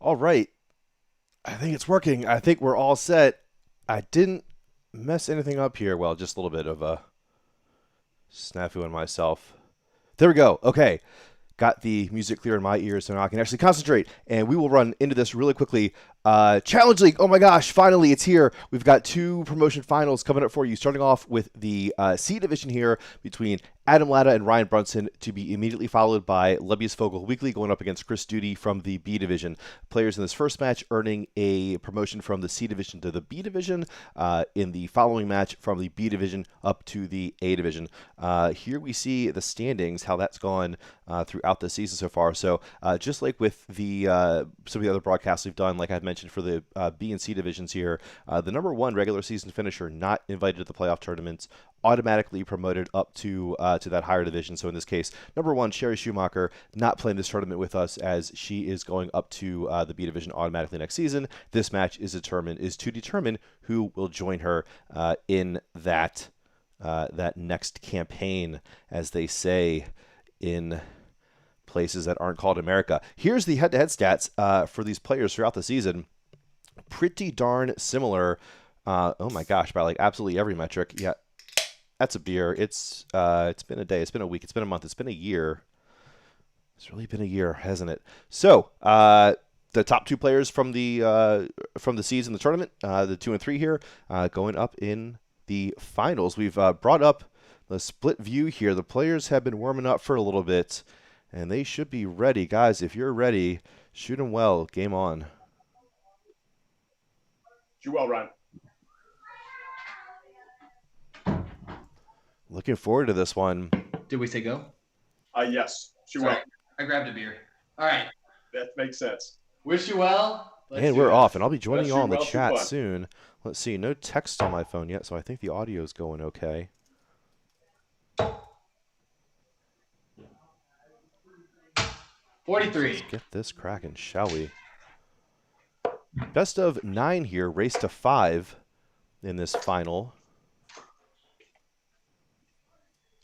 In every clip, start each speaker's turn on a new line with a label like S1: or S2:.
S1: All right. I think it's working. I think we're all set. I didn't mess anything up here. Well, just a little bit of a snafu on myself. There we go. Okay. Got the music clear in my ears so now I can actually concentrate. And we will run into this really quickly. Challenge League. Oh my gosh, finally it's here. We've got two promotion finals coming up for you, starting off with the C division here between Adam Latta and Ryan Brunson, to be immediately followed by Lebbe's Fogle-Weekley going up against Chris Duty from the B division. Players in this first match earning a promotion from the C division to the B division. In the following match, from the B division up to the A division. Here we see the standings, how that's gone throughout the season so far. So just like with the some of the other broadcasts we've done, like I've mentioned for the B and C divisions here, the number one regular season finisher not invited to the playoff tournaments automatically promoted up to that higher division. So in this case, number one, Sherry Schumacher, not playing this tournament with us as she is going up to the B division automatically next season. This match is to determine who will join her in that next campaign, as they say in places that aren't called America. Here's the head-to-head stats for these players throughout the season. Pretty darn similar. Oh my gosh, by like absolutely every metric. Yeah, that's a beer. It's been a day. It's been a week. It's been a month. It's been a year. It's really been a year, hasn't it? So the top two players from the seeds in the tournament, the 2 and 3 here, going up in the finals. We've brought up the split view here. The players have been warming up for a little bit, and they should be ready. Guys, if you're ready, shoot them well. Game on.
S2: Shoot well, Ryan.
S1: Looking forward to this one.
S3: Did we say go?
S2: Yes. Shoot well.
S3: I grabbed a beer. All right.
S2: That makes sense.
S3: Wish you well.
S1: And we're off, and I'll be joining
S2: Let's
S1: you all in the
S2: shoot well,
S1: chat
S2: shoot
S1: soon. Let's see, no text on my phone yet, so I think the audio is going okay.
S3: $43.
S1: Let's get this cracking, shall we? Best of 9 here, race to 5 in this final.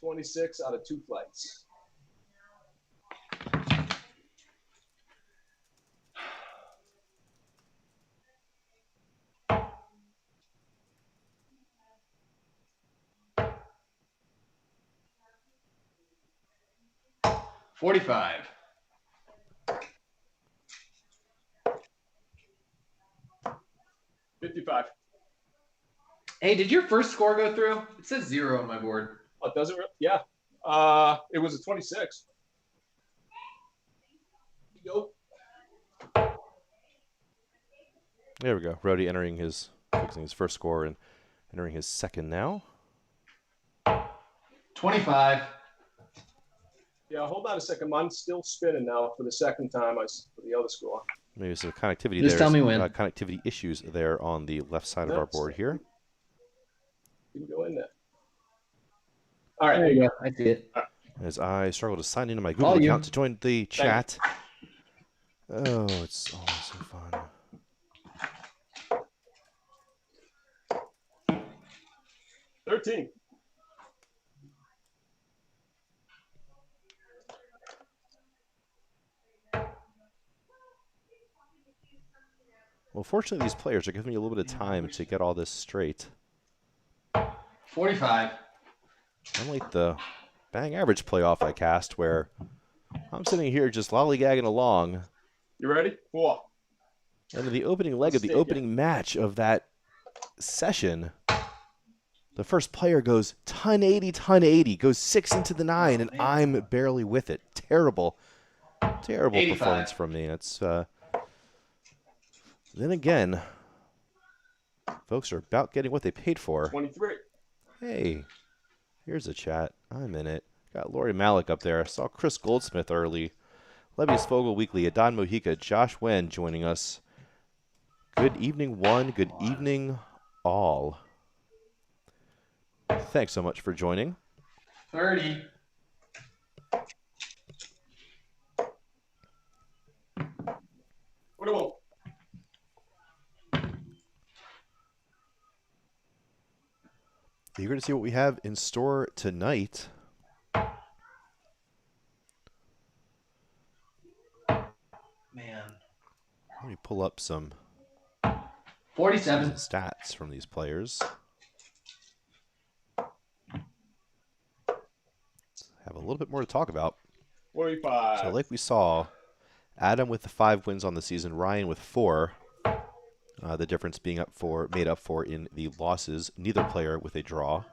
S2: 26 out of 2 flights.
S3: $45.
S2: 55.
S3: Hey, did your first score go through? It says 0 on my board.
S2: Oh, does it? Yeah. It was a 26. Go.
S1: There we go. Rhodey entering fixing his first score and entering his second now.
S3: 25.
S2: Yeah, hold on a second. Mine's still spinning now for the second time for the other score.
S1: Maybe some connectivity
S3: Just tell me when.
S1: Connectivity issues there on the left side of our board here.
S2: You can go in there. All right.
S3: There you go. I see it.
S1: As I struggle to sign into my Google account to join the chat. Oh, it's always so fun.
S2: $13.
S1: Well, fortunately, these players are giving me a little bit of time to get all this straight.
S3: 45.
S1: Unlike the bang average playoff I cast, where I'm sitting here just lollygagging along.
S2: You ready? 4.
S1: And in the opening leg of the opening match of that session, the first player goes ton 80, goes 6 into the 9, and I'm barely with it. Terrible
S3: 85.
S1: performance from me. It's then again, folks are about getting what they paid for.
S2: 23.
S1: Hey, here's a chat. I'm in it. Got Lori Malik up there. I saw Chris Goldsmith early. Lebbe's Fogle-Weekley, Adon Mojica, Josh Wen joining us. Good evening, one. Good evening, all. Thanks so much for joining.
S3: 30.
S2: What do we?
S1: Eager to see what we have in store tonight.
S3: Man.
S1: Let me pull up some
S3: 47.
S1: stats from these players. Have a little bit more to talk about.
S2: 45.
S1: So like we saw, Adam with the 5 wins on the season, Ryan with 4. The difference being made up for in the losses. Neither player with a draw.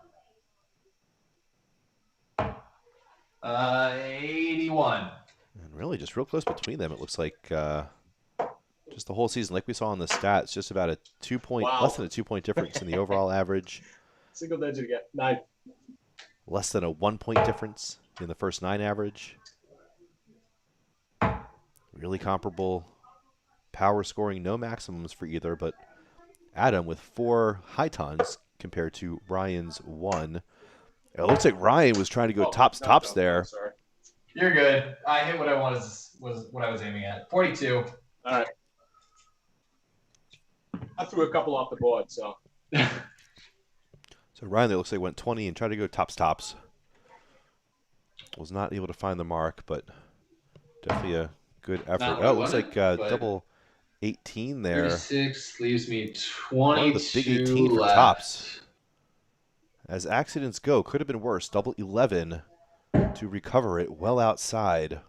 S3: 81.
S1: And really just real close between them. It looks like just the whole season, like we saw in the stats, just about a 2-point,
S2: Wow.
S1: less than a 2-point difference in the overall average.
S2: Single digit again. 9.
S1: Less than a 1-point difference in the first 9 average. Really comparable power scoring, no maximums for either, but Adam with 4 high tons compared to Ryan's 1. It looks like Ryan was trying to go tops
S2: No,
S1: there.
S2: sorry.
S3: You're good. I hit what I was what I was aiming at. 42.
S2: All right. I threw a couple off the board, so.
S1: So Ryan, it looks like went 20 and tried to go tops. Was not able to find the mark, but definitely a good effort.
S3: Not what
S1: Oh,
S3: I
S1: it looks like
S3: wanted, but
S1: double 18 there.
S3: 36 leaves me 22
S1: One of the big 18 for
S3: left.
S1: tops. As accidents go, could have been worse. Double 11 to recover it well outside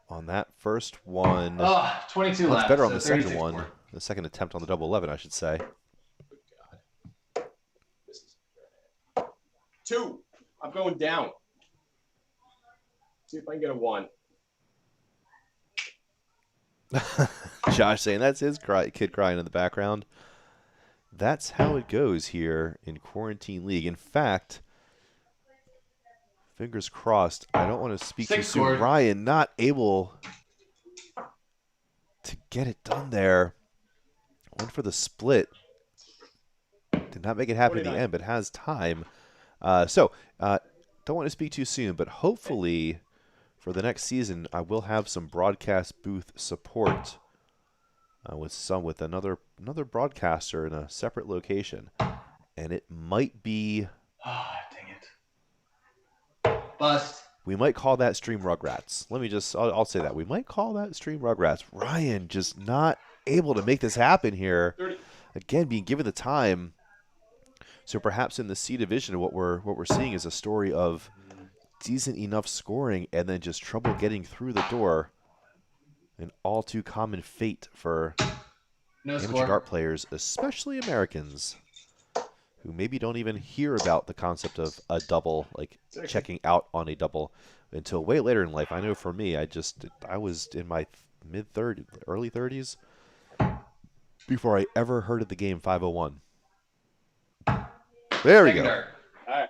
S1: on that first one.
S3: Oh, 22
S1: Much
S3: left.
S1: better on
S3: so
S1: the second
S3: 36
S1: one.
S3: more.
S1: The second attempt on the double 11, I should say.
S2: Good God. This is 2. I'm going down. See if I can get a 1.
S1: Josh saying that's his kid crying in the background. That's how it goes here in Quarantine League. In fact, fingers crossed, I don't want to speak too
S3: 6
S1: soon.
S3: scored.
S1: Ryan not able to get it done there. Went for the split. Did not make it happen in the
S2: 49.
S1: end, but has time. Don't want to speak too soon, but hopefully for the next season, I will have some broadcast booth support with another broadcaster in a separate location, and it might be.
S3: Ah, dang it. Bust.
S1: We might call that Stream Rugrats. I'll say that. We might call that Stream Rugrats. Ryan just not able to make this happen here.
S2: 30.
S1: Again, being given the time. So perhaps in the C division, what we're seeing is a story of decent enough scoring and then just trouble getting through the door. An all too common fate for
S3: No
S1: amateur
S3: score.
S1: dart players, especially Americans, who maybe don't even hear about the concept of a double, like checking out on a double, until way later in life. I know for me, I was in my mid-30s, early 30s, before I ever heard of the game 501. There we
S3: Second
S1: go.
S3: dart.
S2: All right.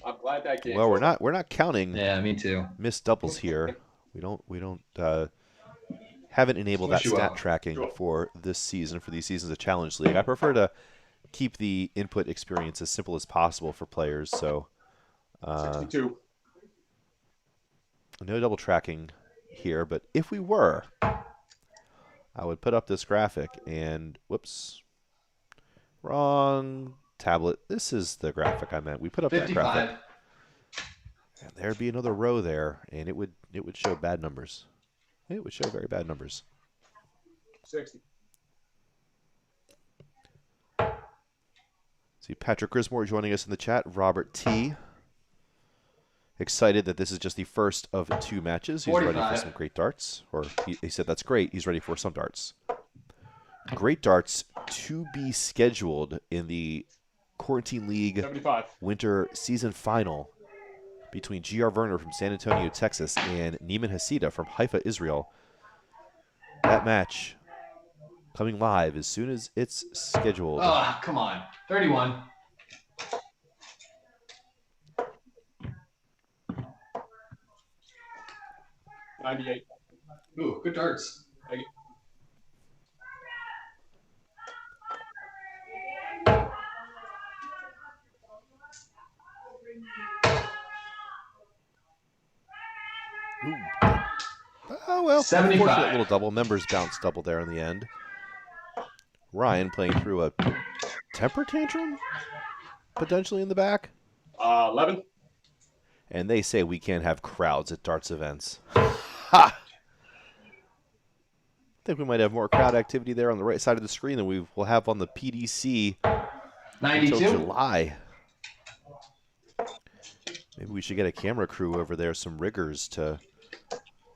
S2: I'm glad that game.
S1: Well, we're not counting
S3: Yeah, me too.
S1: missed doubles here. We don't haven't enabled that
S3: Wish you
S1: stat
S3: well.
S1: tracking
S2: Sure.
S1: for this season, for these seasons of Challenge League. I prefer to keep the input experience as simple as possible for players. So
S2: 62.
S1: no double tracking here, but if we were, I would put up this graphic and whoops, wrong tablet. This is the graphic I meant. We put up that
S3: 55.
S1: graphic, and there'd be another row there, and it would show bad numbers. It would show very bad numbers.
S2: 60.
S1: See Patrick Grismore joining us in the chat. Robert T. Excited that this is just the first of 2 matches. He's ready for
S3: 45.
S1: some great darts. Or he said that's great. He's ready for some darts. Great darts to be scheduled in the Quarantine League
S2: 75.
S1: Winter Season Final between G.R. Werner from San Antonio, Texas, and Neiman Hasida from Haifa, Israel. That match coming live as soon as it's scheduled.
S3: Oh, come on. 31.
S2: $98.
S3: Ooh, good darts.
S2: Thank you.
S1: Ooh. Oh, well,
S3: 75.
S1: unfortunate little double. Members bounce double there in the end. Ryan playing through a temper tantrum, potentially in the back.
S2: 11.
S1: And they say we can't have crowds at darts events. Ha! think we might have more crowd activity there on the right side of the screen than we will have on the PDC until
S3: 92.
S1: July. Maybe we should get a camera crew over there, some riggers to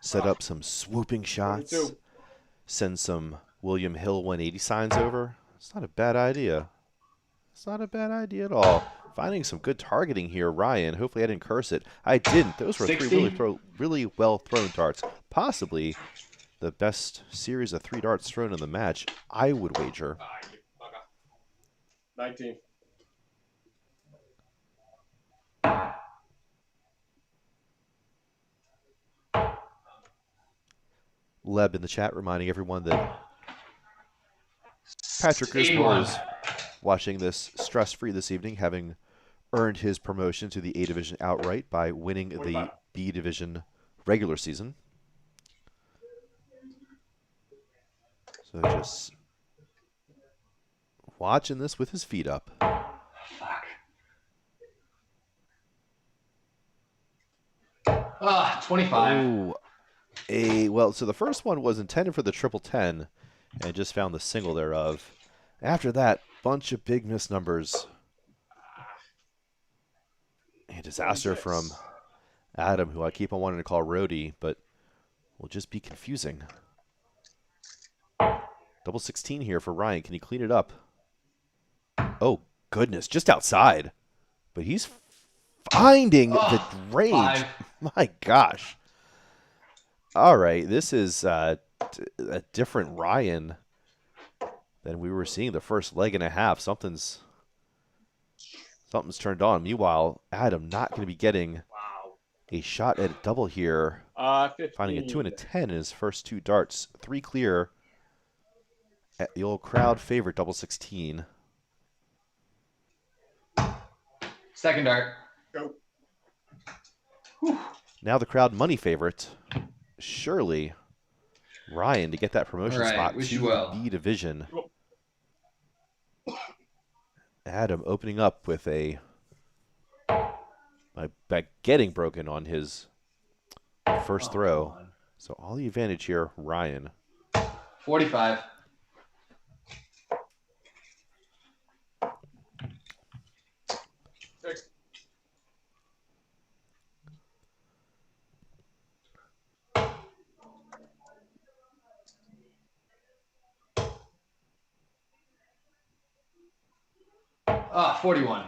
S1: set up some swooping shots,
S2: 22.
S1: send some William Hill 180 signs over. It's not a bad idea. It's not a bad idea at all. Finding some good targeting here, Ryan. Hopefully I didn't curse it. I didn't. Those were
S3: 60.
S1: three really well thrown darts. Possibly the best series of 3 darts thrown in the match, I would wager.
S2: 19.
S1: Leb in the chat reminding everyone that Patrick
S3: 81.
S1: Griswold is watching this stress-free this evening, having earned his promotion to the A Division outright by winning the B Division regular season. So just watching this with his feet up.
S3: Fuck. 25.
S1: Ooh, well, so the first one was intended for the 10-10 and just found the single thereof. After that, bunch of big missed numbers. A disaster
S2: 26.
S1: from Adam, who I keep on wanting to call Rhodey, but will just be confusing. Double 16 here for Ryan. Can he clean it up? Oh, goodness, just outside. But he's finding the range.
S3: 5.
S1: My gosh. All right, this is a different Ryan than we were seeing the first leg and a half. Something's turned on. Meanwhile, Adam not going to be getting
S2: Wow.
S1: a shot at a double here.
S2: 15.
S1: Finding a 2 and a 10 in his first 2 darts. 3 clear at the old crowd favorite double 16.
S3: Second dart.
S2: Go.
S1: Now the crowd money favorite. Surely Ryan to get that promotion
S3: All right,
S1: spot
S3: wish
S1: to
S3: you well.
S1: B Division. Adam opening up with a back getting broken on his first throw. So all the advantage here, Ryan.
S3: 45.
S2: Six.
S3: Ah, 41.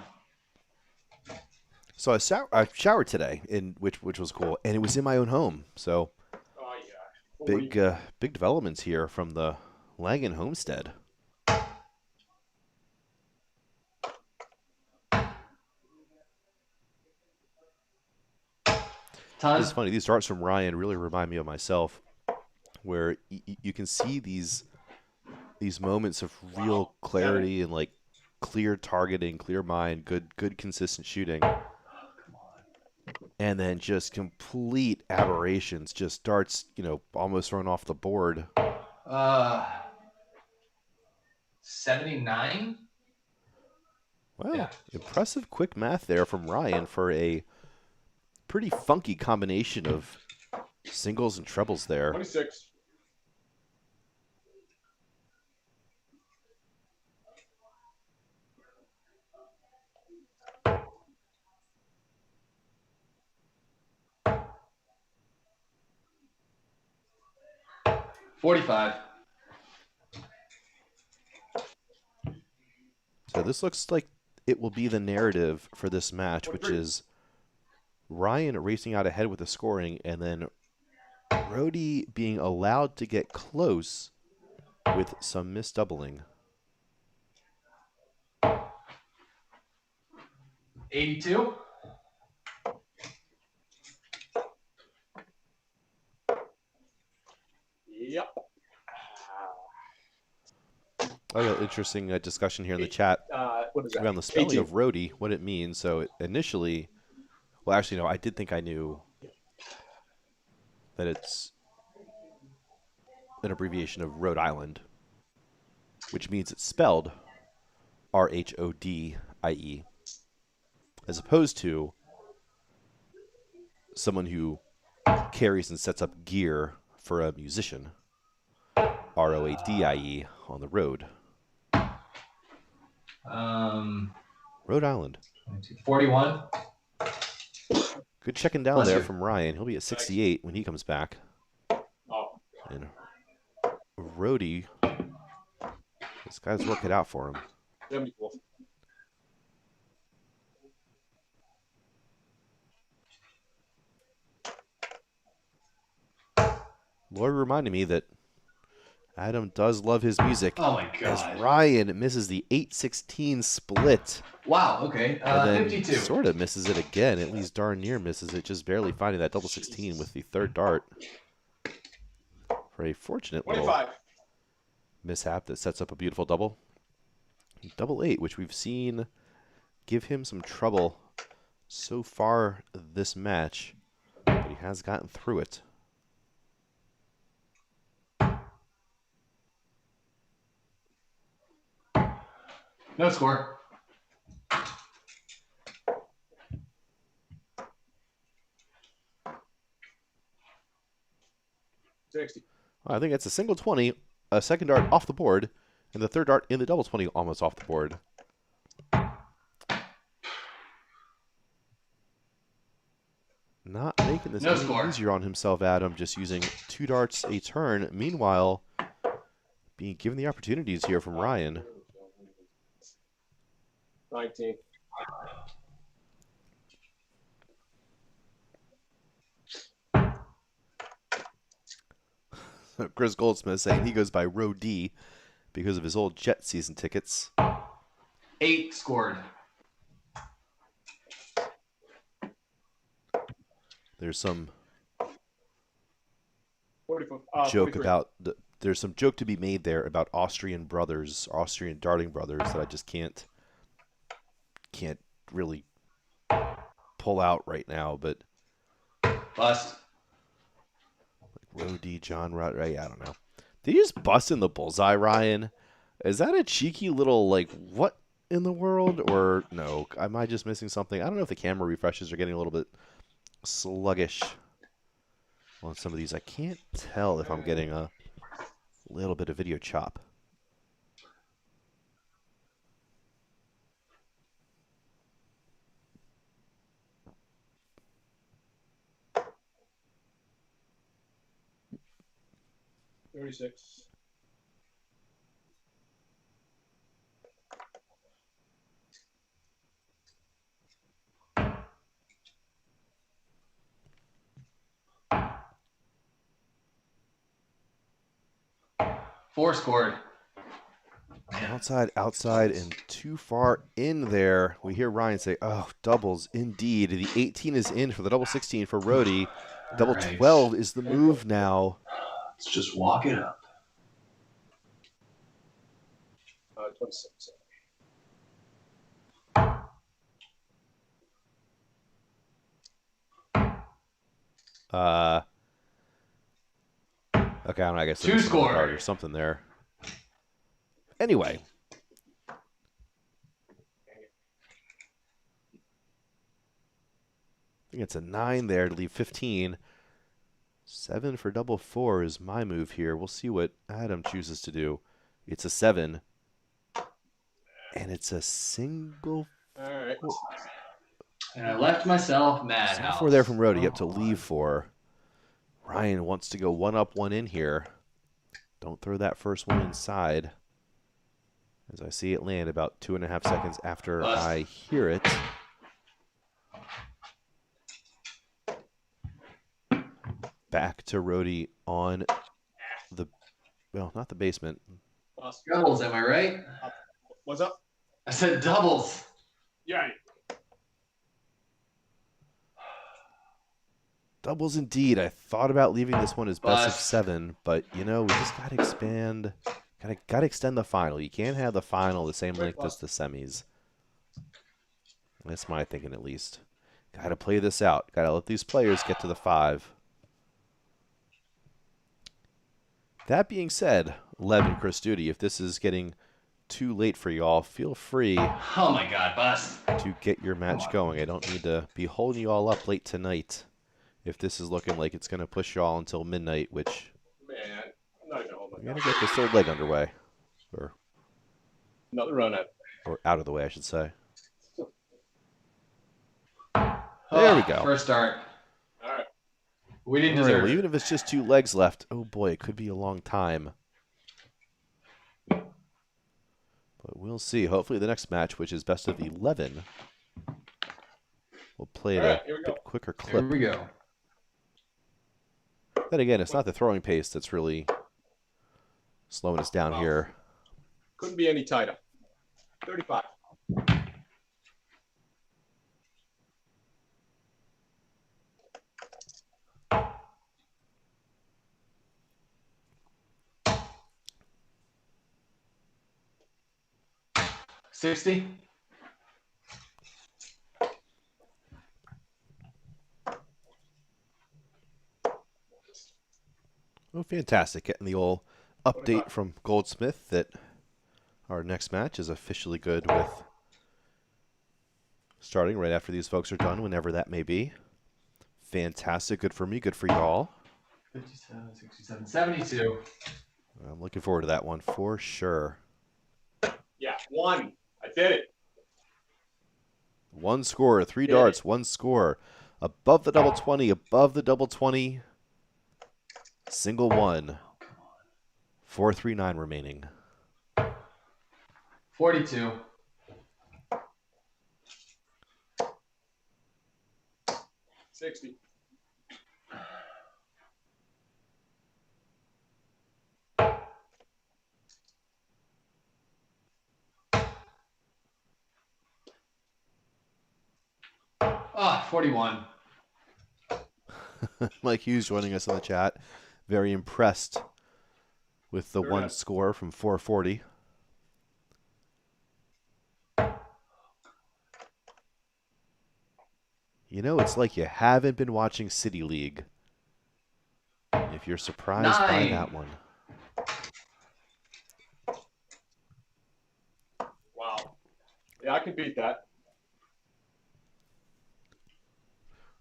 S1: So I showered today, which was cool, and it was in my own home. So
S2: Oh, yeah. 40.
S1: big developments here from the Langan homestead.
S3: Ton.
S1: It's funny. These darts from Ryan really remind me of myself, where you can see these moments of real clarity and like clear targeting, clear mind, good consistent shooting, and then just complete aberrations, just darts, almost thrown off the board.
S3: 79.
S1: Wow,
S3: Yeah.
S1: impressive quick math there from Ryan for a pretty funky combination of singles and trebles there.
S2: 26.
S3: $45.
S1: So this looks like it will be the narrative for this match, which
S2: 23.
S1: is Ryan racing out ahead with the scoring, and then Rhodey being allowed to get close with some misdoubling.
S3: 82.
S2: Yep.
S1: Oh, yeah, interesting discussion here in the chat
S2: What is that?
S1: around the spelling
S2: 18.
S1: of Rhodey, what it means. So initially, well, actually, no, I did think I knew that it's an abbreviation of Rhode Island, which means it's spelled Rhodie, as opposed to someone who carries and sets up gear for a musician. Roadie on the road. Rhode Island.
S3: 41.
S1: Good checking down
S3: Bless
S1: there
S3: you.
S1: from Ryan. He'll be at 68 when he comes back.
S2: Oh,
S1: And Roadie, this guy's working it out for him.
S2: 74.
S1: Lord reminded me that Adam does love his music.
S3: Oh my
S1: As
S3: god.
S1: Ryan misses the 8-16 split.
S3: Wow, okay.
S1: And then
S3: 52.
S1: sort of misses it again. At least darn near misses it, just barely finding that double 16 with the third dart. For a fortunate little
S2: 25.
S1: mishap that sets up a beautiful double. Double 8, which we've seen give him some trouble so far this match. But he has gotten through it.
S3: No score.
S1: I think it's a single 20, a second dart off the board, and the third dart in the double 20 almost off the board. Not making this any easier on himself, Adam, just using 2 darts a turn. Meanwhile, being given the opportunities here from Ryan.
S2: 19.
S1: Chris Goldsmith saying he goes by Row D because of his old Jet season tickets.
S3: 8 scored.
S1: There's some
S2: 44,
S1: joke
S2: 43.
S1: about there's some joke to be made there about Austrian darting brothers that I just can't really pull out right now. But
S3: Bust.
S1: Row D, John Rod, right? I don't know. Did you just bust in the bullseye, Ryan? Is that a cheeky little like what in the world? Or no? Am I just missing something? I don't know if the camera refreshes are getting a little bit sluggish on some of these. I can't tell if I'm getting a little bit of video chop.
S2: $36.
S3: Four scored.
S1: Outside, and too far in there. We hear Ryan say, oh, doubles indeed. The 18 is in for the double 16 for Roadie. Double 12 is the move now.
S3: Let's just walk it up.
S2: 26.
S1: Okay, I'm not guess
S3: Two score
S1: or something there. Anyway, I think it's a 9 there to leave 15. 7 for double 4 is my move here. We'll see what Adam chooses to do. It's a 7, and it's a single.
S2: All right.
S3: And I left myself madhouse.
S1: 4 there from Roadie up to leave 4. Ryan wants to go 1 up, 1 in here. Don't throw that first one inside. As I see it land about 2.5 seconds after I hear it. Back to Roadie on the, well, not the basement.
S3: Doubles, am I right?
S2: What's up?
S3: I said doubles.
S2: Yeah.
S1: Doubles indeed. I thought about leaving this one as best of
S3: Bust.
S1: 7, but you know, we just gotta expand. Gotta extend the final. You can't have the final the same length as the semis. That's my thinking, at least. Gotta play this out. Gotta let these players get to the 5. That being said, Lev and Chris Duty, if this is getting too late for y'all, feel free
S3: Oh my god, bust.
S1: to get your match going. I don't need to be holding you all up late tonight if this is looking like it's going to push y'all until midnight, which
S2: Man, I'm not even holding
S1: We got to get this third leg underway.
S2: Another run at.
S1: Or out of the way, I should say. There we go.
S3: First start.
S2: All right.
S3: We didn't
S1: All right,
S3: deserve
S1: well,
S3: it.
S1: even if it's just 2 legs left, oh boy, it could be a long time. But we'll see. Hopefully the next match, which is best of 11, we'll play at
S2: All right,
S1: a
S2: here we go.
S1: bit quicker
S3: Here
S1: clip.
S3: we go.
S1: Then again, it's not the throwing pace that's really slowing us down
S2: Wow.
S1: here.
S2: Couldn't be any tighter. 35.
S3: $60.
S1: Oh, fantastic. Getting the old update from Goldsmith that our next match is officially good with starting right after these folks are done, whenever that may be. Fantastic. Good for me. Good for y'all.
S3: 57, 67, 72.
S1: I'm looking forward to that one for sure.
S2: Yeah, 1. I did it.
S1: 1 score, 3 darts, 1 score. Above the double 20, above the double 20. Single 1. 439 remaining.
S3: 42.
S2: 60.
S3: Ah, 41.
S1: Mike Hughes joining us in the chat. Very impressed with the
S2: Sure
S1: 1
S2: is.
S1: score from 440. You know, it's like you haven't been watching City League if you're surprised by
S3: 9.
S1: that one.
S2: Wow. Yeah, I can beat that.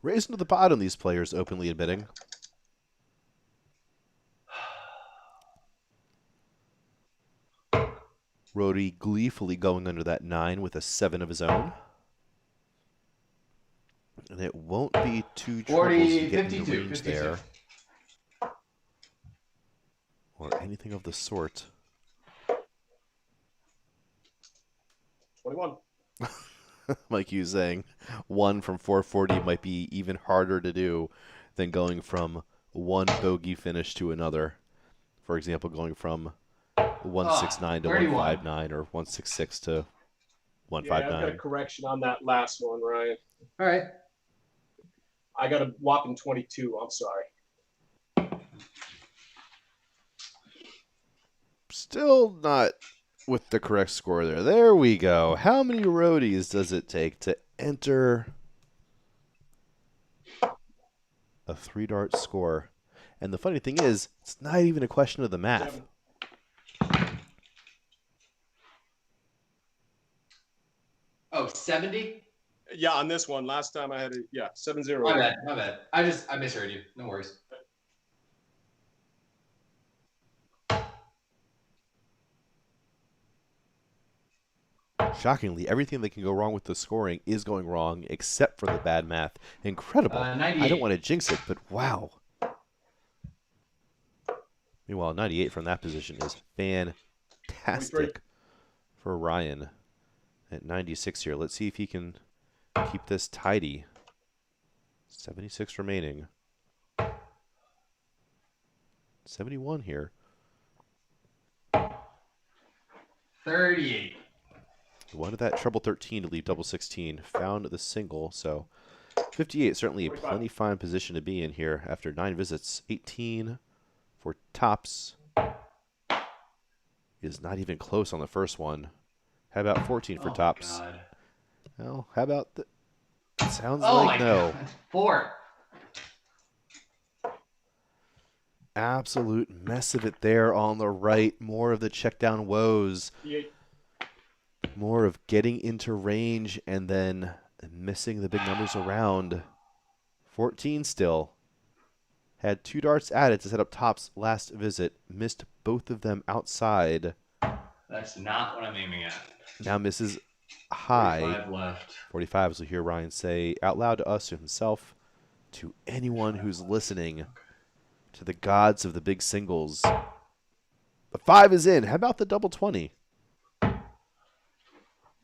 S1: Raising to the bottom, these players openly admitting. Rody gleefully going under that 9 with a 7 of his own. And it won't be too troubles
S3: 40,
S1: to get in the
S3: 52,
S1: range
S3: 52.
S1: there. Or anything of the sort.
S2: 21.
S1: Like you saying, 1 from 440 might be even harder to do than going from 1 bogey finish to another. For example, going from 169 to
S3: 31.
S1: 159 or 166 to
S2: Yeah, I've got a
S1: 159.
S2: correction on that last one, Ryan.
S3: All right.
S2: I got a whopping 22. I'm sorry.
S1: Still not with the correct score there. There we go. How many roadies does it take to enter a 3-dart score? And the funny thing is, it's not even a question of the math.
S2: 7.
S3: Oh, 70?
S2: Yeah, on this one. Last time I had 7-0.
S3: My bad. My bad. I misheard you. No worries.
S1: Shockingly, everything that can go wrong with the scoring is going wrong, except for the bad math. Incredible. I
S3: 98.
S1: don't want to jinx it, but wow. Meanwhile, 98 from that position is fantastic for Ryan at 96 here. Let's see if he can keep this tidy. 76 remaining. 71 here.
S3: 38.
S1: Wanted that treble 13 to leave double 16. Found the single, so 58 certainly a
S2: 45.
S1: plenty fine position to be in here after 9 visits. 18 for tops is not even close on the first one. How about 14 for tops?
S3: God.
S1: Well, how about the? It sounds
S3: Oh
S1: like
S3: my
S1: no.
S3: God. 4.
S1: Absolute mess of it there on the right. More of the check down woes.
S2: 58.
S1: More of getting into range and then missing the big numbers around. 14 still. Had 2 darts added to set up tops last visit. Missed both of them outside.
S3: That's not what I'm aiming at.
S1: Now misses high.
S3: 45 left.
S1: 45, as we hear Ryan say out loud to us, to himself, to anyone who's listening, to the gods of the big singles. The 5 is in. How about the double 20?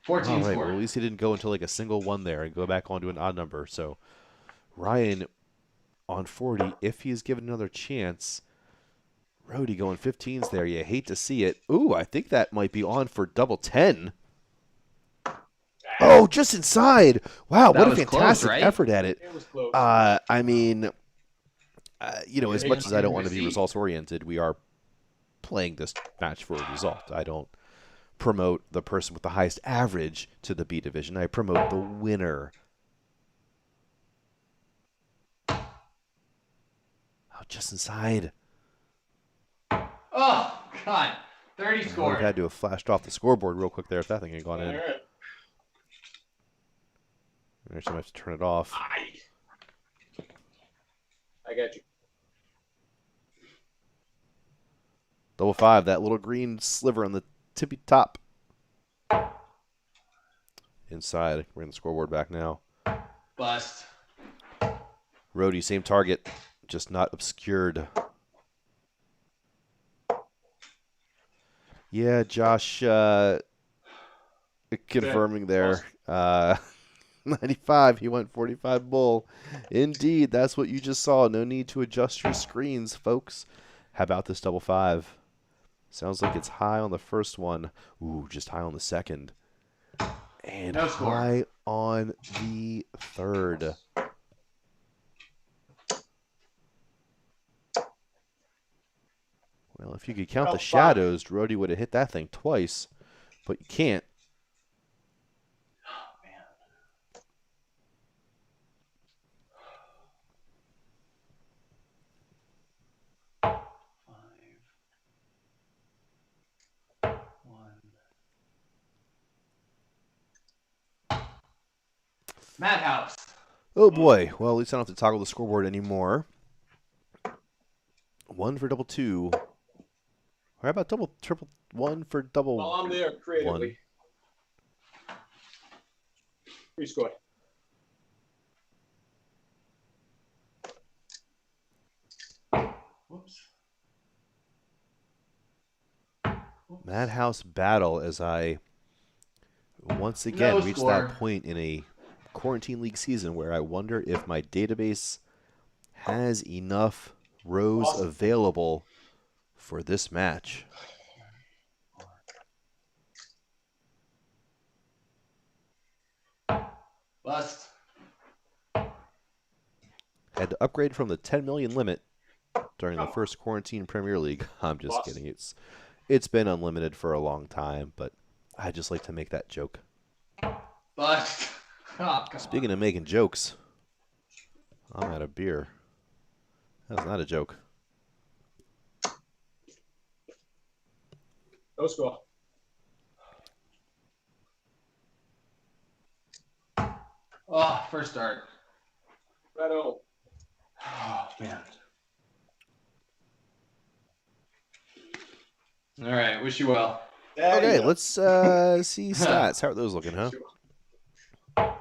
S3: 14
S1: All right,
S3: score.
S1: well, at least he didn't go into like a single one there and go back onto an odd number. So Ryan on 40, if he's given another chance. Rody going 15s there. You hate to see it. Ooh, I think that might be on for double 10. Oh, just inside. Wow,
S3: That
S1: what a
S3: was
S1: fantastic
S3: close, right?
S1: effort at it.
S2: It was close.
S1: I mean, as much as I don't want to be
S3: Receipt.
S1: results-oriented, we are playing this match for a result. I don't promote the person with the highest average to the B division. I promote the winner. Oh, just inside.
S3: Oh, God. 30
S1: I would
S3: score.
S1: have had to have flashed off the scoreboard real quick there if that thing had gone
S2: All
S1: in.
S2: right.
S1: Next time I have to turn it off.
S2: I got you.
S1: Double 5, that little green sliver on the tippy top. Inside. We're in the scoreboard back now.
S3: Bust.
S1: Rody, same target, just not obscured. Yeah, Josh confirming there. 95, he went 45 bull. Indeed, that's what you just saw. No need to adjust your screens, folks. How about this double 5? Sounds like it's high on the first one. Ooh, just high on the second. And
S3: No score.
S1: high on the third. Well, if you could count the
S2: About 5.
S1: shadows, Rody would have hit that thing twice, but you can't.
S3: Oh, man. Madhouse.
S1: Oh boy. Well, at least I don't have to toggle the scoreboard anymore. 1 for double 2. Or how about double, triple, 1 for double
S2: Well, I'm there creatively.
S1: 1?
S2: 3 score.
S3: Whoops.
S1: Madhouse battle as I once again
S3: No
S1: reached
S3: score.
S1: that point in a quarantine league season where I wonder if my database has enough rows
S2: Awesome.
S1: available for this match.
S3: Bust.
S1: Had to upgrade from the 10 million limit during the first quarantine Premier League. I'm just
S2: Bust.
S1: kidding. It's been unlimited for a long time, but I just like to make that joke.
S3: Bust. Oh, come
S1: Speaking of making jokes, I'm out of beer. That's not a joke.
S2: No score.
S3: Oh, first start.
S2: Right on.
S3: Oh, man. All right. Wish you well.
S2: There
S1: Okay,
S2: you go.
S1: let's see stats. How are those looking, huh?
S2: Sure.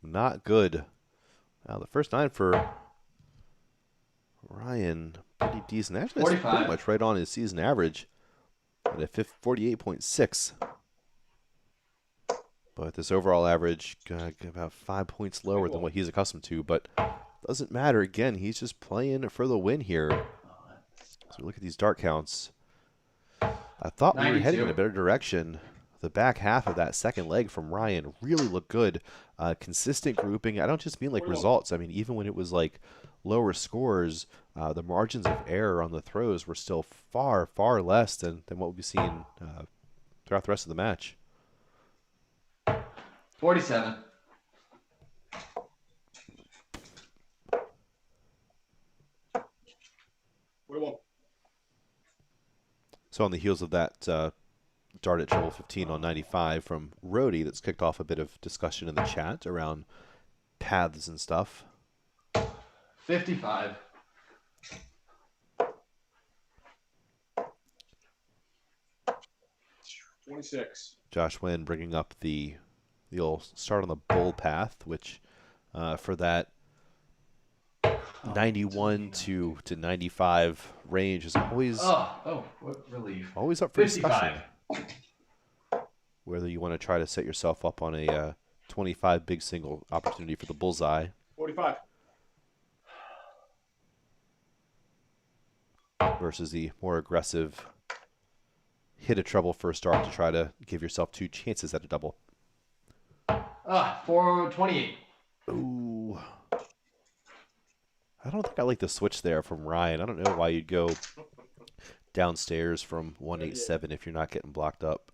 S1: Not good. Wow, the first 9 for Ryan, pretty decent. Actually, that's
S3: 45.
S1: pretty much right on his season average at a 48.6. But this overall average, about 5 points lower than what he's accustomed to. But doesn't matter. Again, he's just playing for the win here. So look at these dart counts. I thought we were heading in a
S3: 92.
S1: better direction. The back half of that second leg from Ryan really looked good. Consistent grouping. I don't just mean like results. I mean, even when it was like lower scores, the margins of error on the throws were still far, far less than what we've seen throughout the rest of the match.
S3: 47.
S1: So on the heels of that dart at treble 15 on 95 from Rody, that's kicked off a bit of discussion in the chat around paths and stuff.
S3: 55.
S2: 26.
S1: Josh Wynn bringing up the old start on the bull path, which for that 91 to 95 range is always
S3: what relief.
S1: always up for
S3: 55.
S1: discussion. Whether you want to try to set yourself up on a 25 big single opportunity for the bullseye.
S2: 45.
S1: Versus the more aggressive hit a treble first start to try to give yourself 2 chances at a double.
S3: 428.
S1: Ooh. I don't think I like the switch there from Ryan. I don't know why you'd go downstairs from 187 if you're not getting blocked up.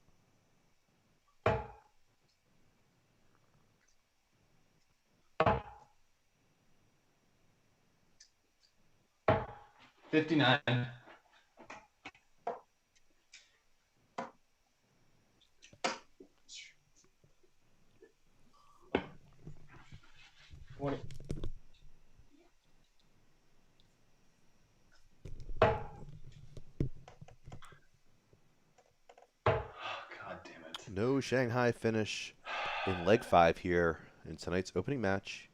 S3: $59.
S2: $20.
S3: God damn it.
S1: No Shanghai finish in leg 5 here in tonight's opening match.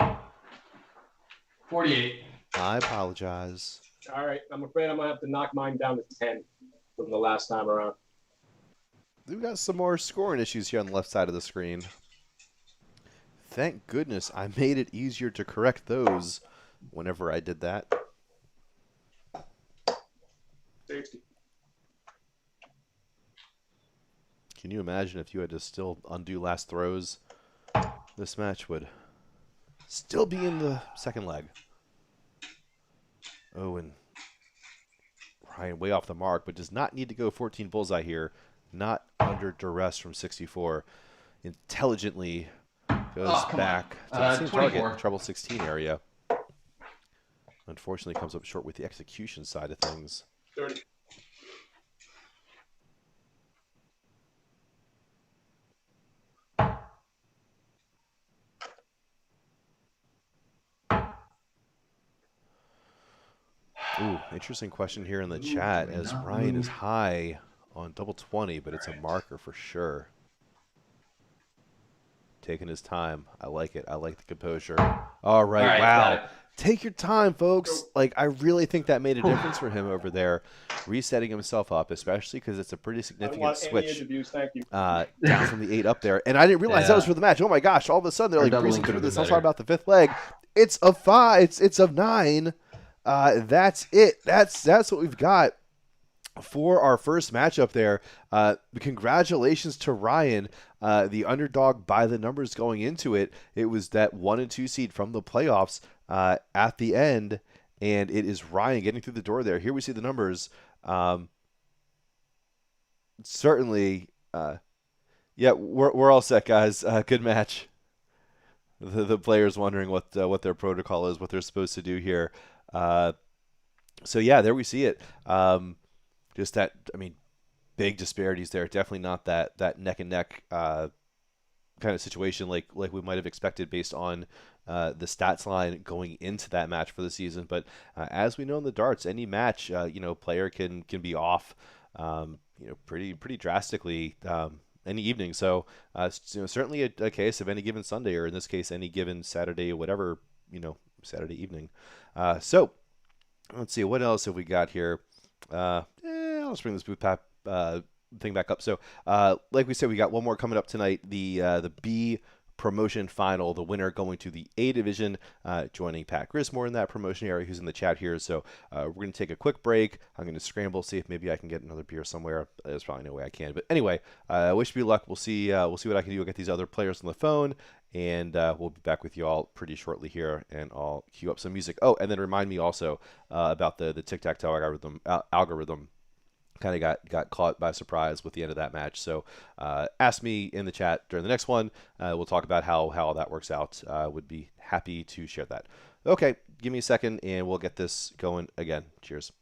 S3: 48.
S1: I apologize.
S2: All right. I'm afraid I'm going to have to knock mine down to 10 from the last time around.
S1: We've got some more scoring issues here on the left side of the screen. Thank goodness I made it easier to correct those whenever I did that.
S2: Safety.
S1: Can you imagine if you had to still undo last throws? This match would still be in the second leg. Oh, and Ryan way off the mark, but does not need to go 14 bullseye here. Not under duress from 64. Intelligently goes back to the same
S3: 24.
S1: target, treble 16 area. Unfortunately, comes up short with the execution side of things.
S2: 30.
S1: Ooh, interesting question here in the chat as Ryan is high on double 20, but it's a marker for sure. Taking his time. I like it. I like the composure. All right, wow. Take your time, folks. Like, I really think that made a difference for him over there, resetting himself up, especially because it's a pretty significant switch
S2: Thank you.
S1: down from the 8 up there. And I didn't realize that was for the match. Oh my gosh! All of a sudden they're like breezing through this. I'm sorry about the 5th leg. It's a 5. It's a 9. That's it. That's what we've got for our first matchup there. Congratulations to Ryan, the underdog by the numbers going into it. It was that 1 and 2 seed from the playoffs at the end, and it is Ryan getting through the door there. Here we see the numbers. Certainly, yeah, we're all set, guys. Good match. The players wondering what their protocol is, what they're supposed to do here. So yeah, there we see it. Just that, I mean, big disparities there. Definitely not that neck and neck kind of situation like we might have expected based on the stats line going into that match for the season. But as we know in the darts, any match, player can be off, pretty drastically any evening. So certainly a case of any given Sunday, or in this case, any given Saturday, whatever, Saturday evening. So let's see, what else have we got here? Let's bring this booth thing back up. So, like we said, we got one more coming up tonight. The B promotion final. The winner going to the A division, joining Pat Grismore in that promotion area, who's in the chat here. So, we're going to take a quick break. I'm going to scramble, see if maybe I can get another beer somewhere. There's probably no way I can. But anyway, wish me luck. We'll see what I can do. I'll get these other players on the phone. And we'll be back with you all pretty shortly here, and I'll cue up some music. Oh, and then remind me also about the tic-tac-toe algorithm. Kind of got caught by surprise with the end of that match. So ask me in the chat during the next one. We'll talk about how all that works out. Would be happy to share that. Okay, give me a second, and we'll get this going again. Cheers.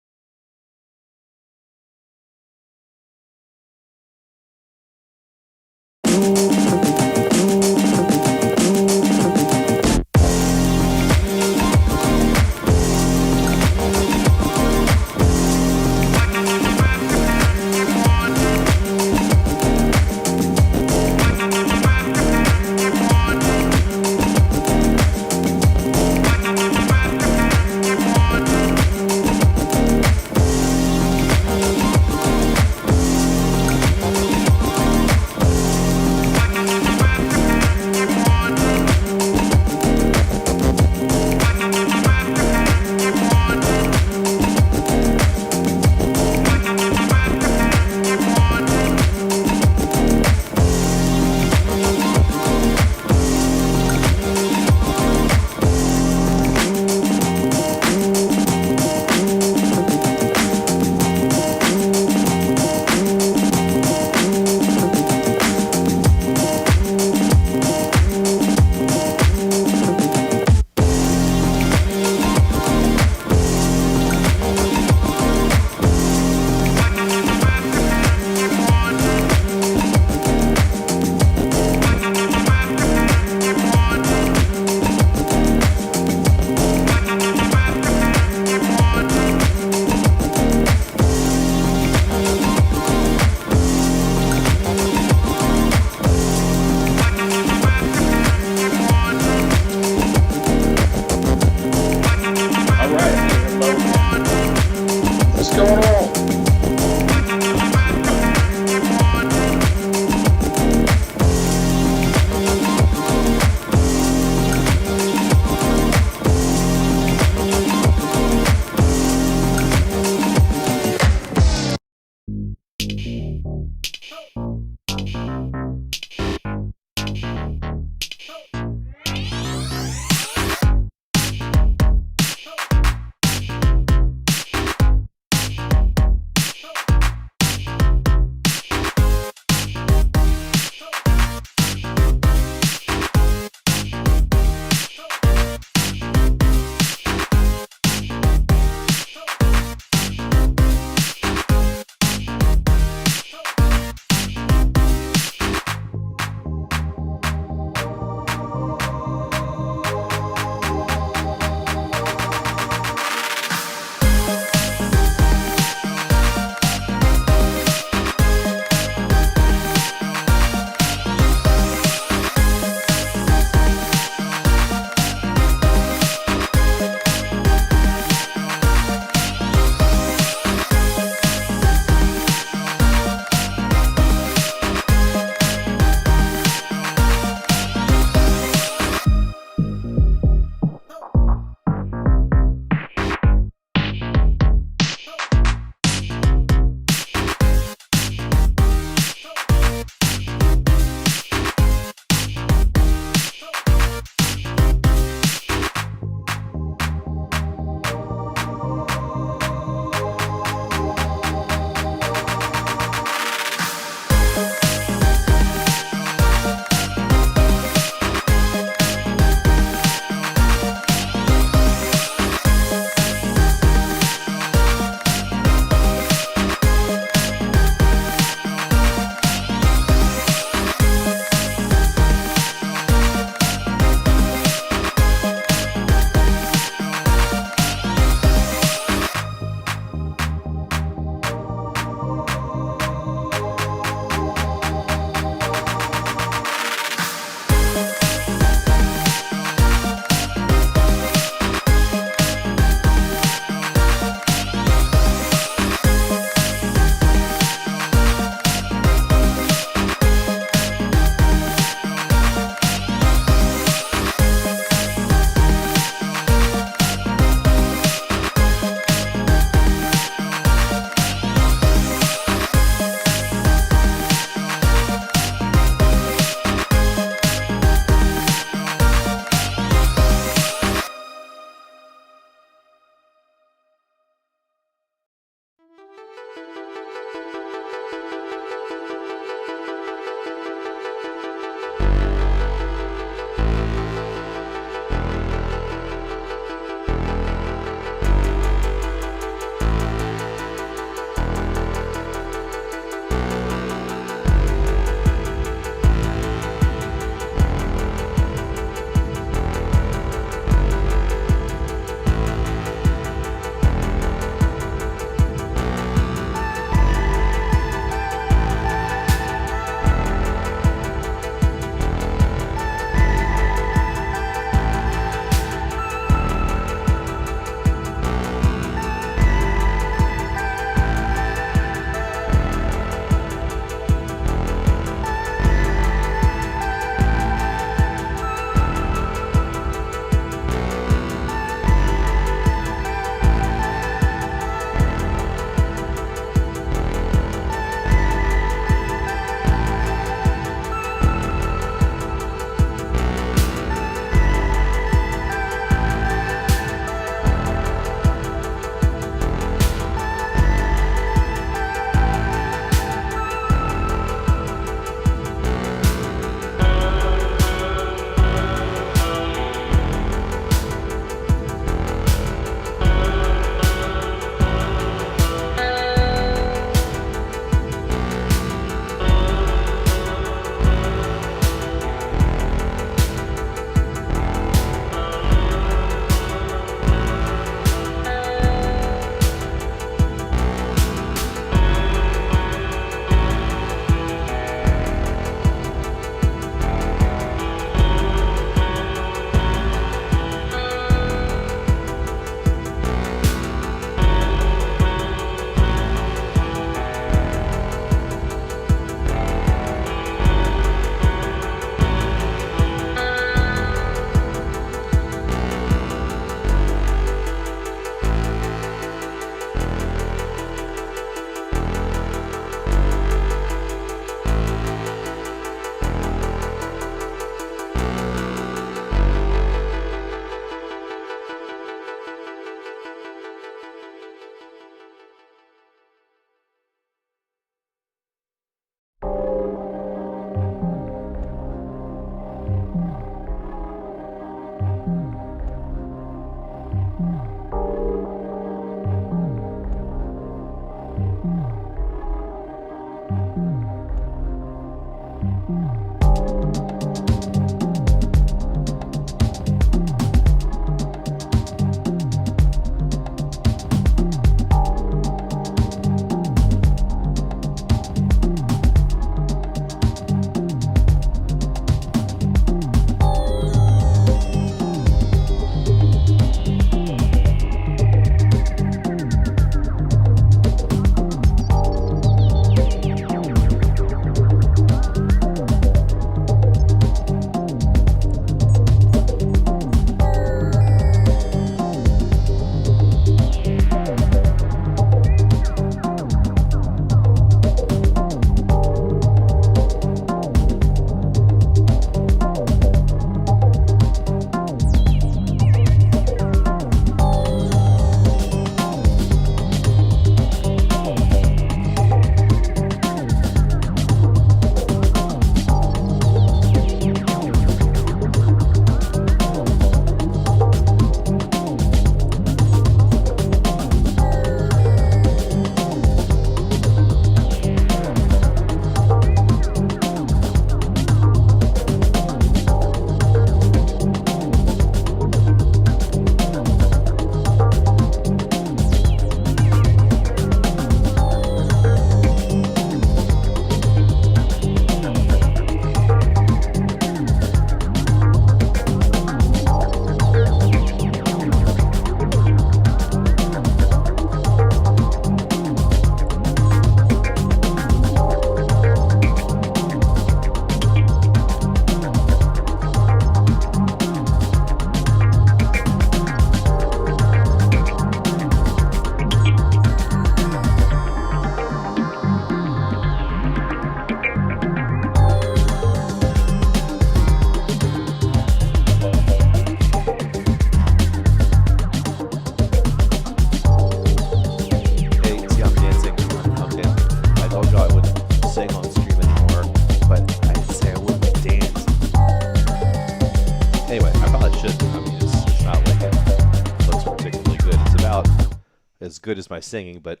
S1: as good as my singing, but,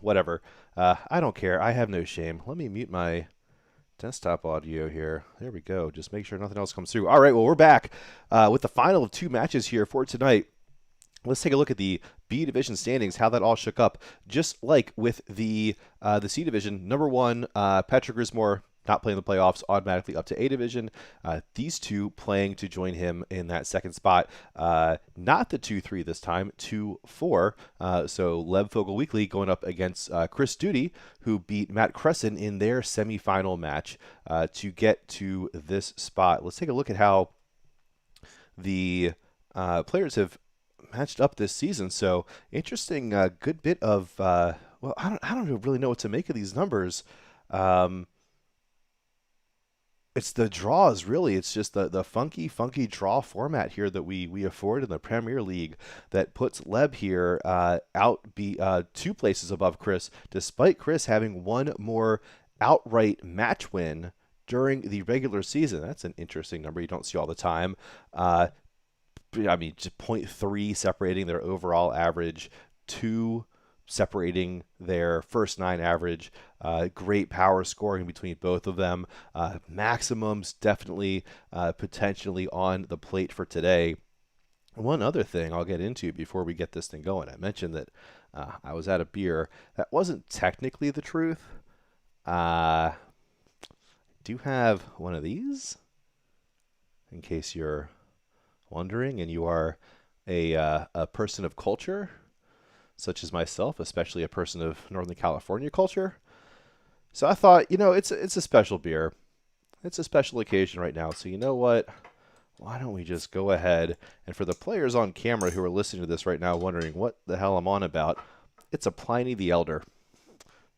S1: whatever. I don't care. I have no shame. Let me mute my desktop audio here. There we go. Just make sure nothing else comes through. All right, well, we're back with the final of 2 matches here for tonight. Let's take a look at the B division standings, how that all shook up. Just like with the C division, number 1, Patrick Grismore, not playing the playoffs, automatically up to A division. These two playing to join him in that second spot. Not the 2-3 this time, 2-4. So Lev Fogle-Weekley going up against Chris Duty, who beat Matt Cresson in their semifinal match to get to this spot. Let's take a look at how the players have matched up this season. So interesting, good bit of I don't really know what to make of these numbers. It's the draws, really. It's just the funky draw format here that we afford in the Premier League that puts Leb here out 2 places above Chris, despite Chris having 1 more outright match win during the regular season. That's an interesting number you don't see all the time. Just 0.3 separating their overall average, 2 separating their first 9 average. Great power scoring between both of them. Maximums definitely potentially on the plate for today. One other thing I'll get into before we get this thing going. I mentioned that I was out of beer. That wasn't technically the truth. I do have one of these, in case you're wondering, and you are a person of culture, such as myself, especially a person of Northern California culture. So I thought, it's a special beer. It's a special occasion right now. So you know what? Why don't we just go ahead, and for the players on camera who are listening to this right now wondering what the hell I'm on about, it's a Pliny the Elder.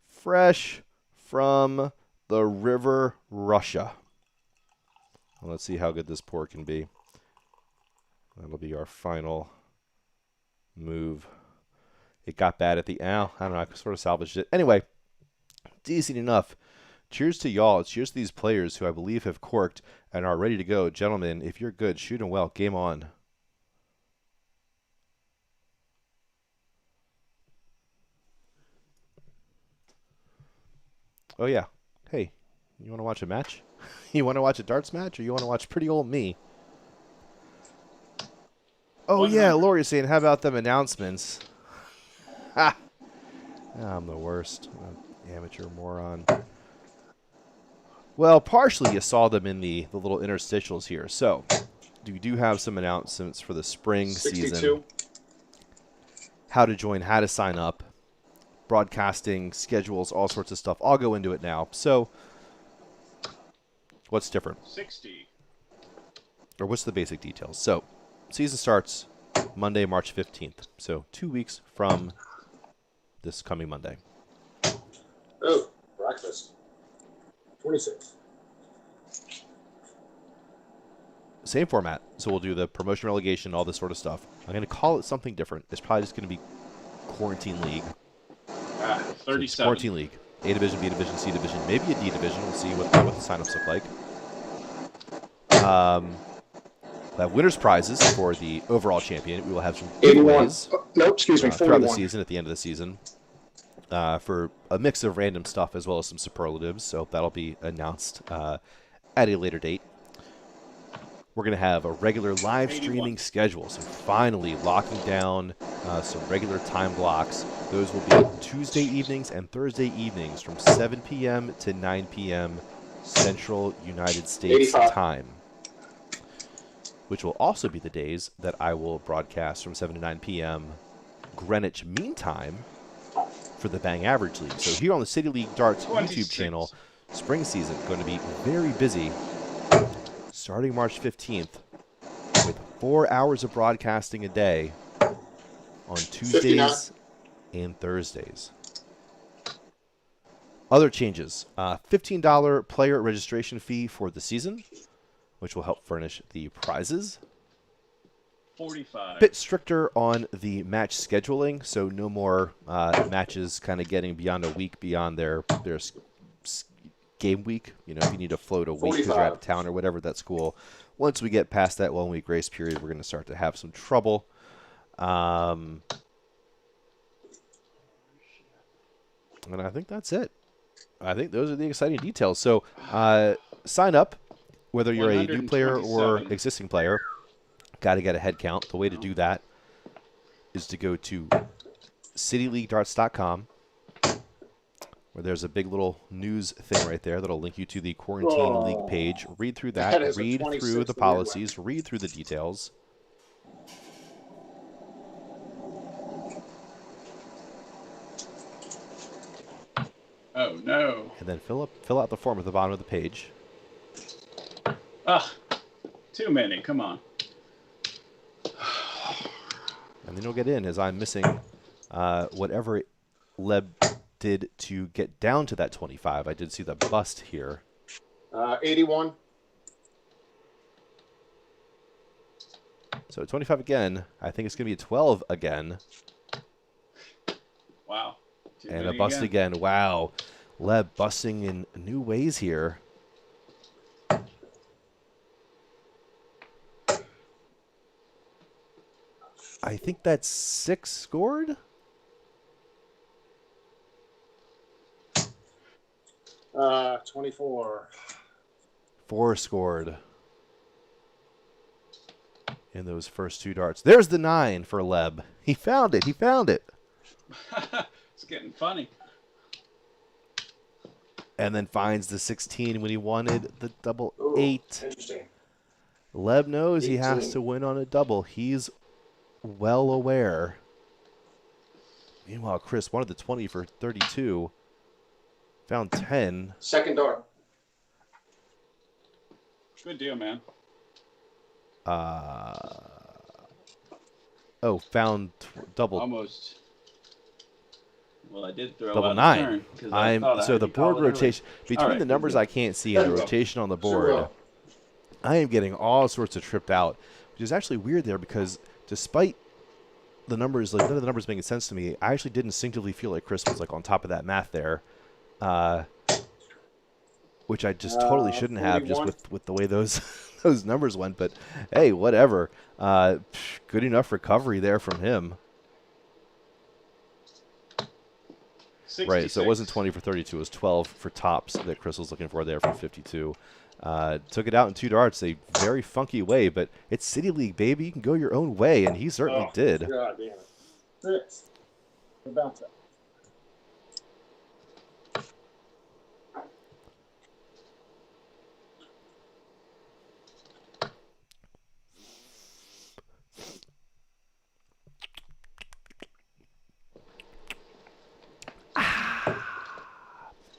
S1: Fresh from the river Russia. Well, let's see how good this pour can be. That'll be our final move. It got bad at the I don't know, I sort of salvaged it. Anyway, decent enough. Cheers to y'all. Cheers to these players who I believe have corked and are ready to go. Gentlemen, if you're good, shoot 'em well. Game on. Oh, yeah. Hey, you want to watch a match? You want to watch a darts match, or you want to watch pretty old me? Oh, yeah, Lori's saying, how about them announcements? Ha! I'm the worst. Amateur moron. Well, partially you saw them in the little interstitials here. So, we do have some announcements for the spring
S2: 62.
S1: season. How to join, how to sign up, broadcasting, schedules, all sorts of stuff. I'll go into it now. So, what's different?
S2: 60.
S1: Or what's the basic details? So, season starts Monday, March 15th. So, 2 weeks from this coming Monday.
S2: Oh, breakfast. 26.
S1: Same format. So we'll do the promotion, relegation, all this sort of stuff. I'm going to call it something different. It's probably just going to be Quarantine League.
S2: 37.
S1: So Quarantine League. A division, B division, C division, maybe a D division. We'll see what the signups look like. We'll have winners' prizes for the overall champion. We will have some
S2: 81.
S1: giveaways
S2: Throughout
S1: throughout the
S2: 41.
S1: season, at the end of the season, for a mix of random stuff as well as some superlatives. So that'll be announced at a later date. We're going to have a regular live streaming schedule. So finally locking down some regular time blocks. Those will be Tuesday evenings and Thursday evenings from 7 p.m. to 9 p.m. Central United States
S2: 85.
S1: time, which will also be the days that I will broadcast from 7 to 9 p.m. Greenwich Mean Time for the Bang Average League. So here on the City League Darts
S2: 26.
S1: YouTube channel, spring season going to be very busy starting March 15th with 4 hours of broadcasting a day on Tuesdays and Thursdays. Other changes, $15 player registration fee for the season, which will help furnish the prizes.
S2: 45.
S1: Bit stricter on the match scheduling, so no more matches kind of getting beyond a week beyond their game week. You know, if you need to float a week because you're out of town or whatever, that's cool. Once we get past that 1 week grace period, we're going to start to have some trouble. And I think that's it. I think those are the exciting details. So sign up, whether you're a new player or
S4: 127.
S1: existing player. Got to get a head count. The way to do that is to go to cityleaguedarts.com, where there's a big little news thing right there that'll link you to the Quarantine League page. Read through that.
S2: That is a
S1: Read
S2: 26
S1: through the
S2: the weird way.
S1: policies. Read through the details.
S4: Oh no.
S1: And then fill out the form at the bottom of the page.
S4: Ah, too many. Come on.
S1: And then you'll get in, as I'm missing whatever Leb did to get down to that 25. I did see the bust here.
S2: 81.
S1: So 25 again. I think it's going to be a 12 again.
S4: Wow. Too
S1: And a
S4: many
S1: bust again. Wow. Leb busting in new ways here. I think that's 6 scored.
S2: 24.
S1: 4 scored in those first 2 darts. There's the 9 for Leb. He found it. He found it.
S4: It's getting funny.
S1: And then finds the 16 when he wanted the double
S2: Ooh,
S1: 8.
S2: Interesting.
S1: Leb knows he has
S2: 18.
S1: to win on a double. He's well aware. Meanwhile, Chris wanted the 20 for 32. Found 10.
S2: Second dart.
S4: Good deal, man.
S1: Found double
S4: Almost. Well, I did throw
S1: double
S4: out
S1: 9.
S4: a turn, 'cause I thought I
S1: So
S4: heard
S1: the
S4: you call
S1: board
S4: it early.
S1: rotation between
S4: All right,
S1: the numbers
S4: good.
S1: I can't see and the rotation on the board. I am getting all sorts of tripped out, which is actually weird there because despite the numbers, like none of the numbers making sense to me, I actually did instinctively feel like Chris was like on top of that math there, which I just totally shouldn't have just
S2: 41.
S1: with the way those those numbers went. But hey, whatever. Good enough recovery there from him.
S4: 66.
S1: Right, so it wasn't 20 for 32. It was 12 for tops that Chris was looking for there for 52. Took it out in 2 darts, a very funky way, but it's City League, baby. You can go your own way, and he certainly did.
S2: God damn it. 6. About that.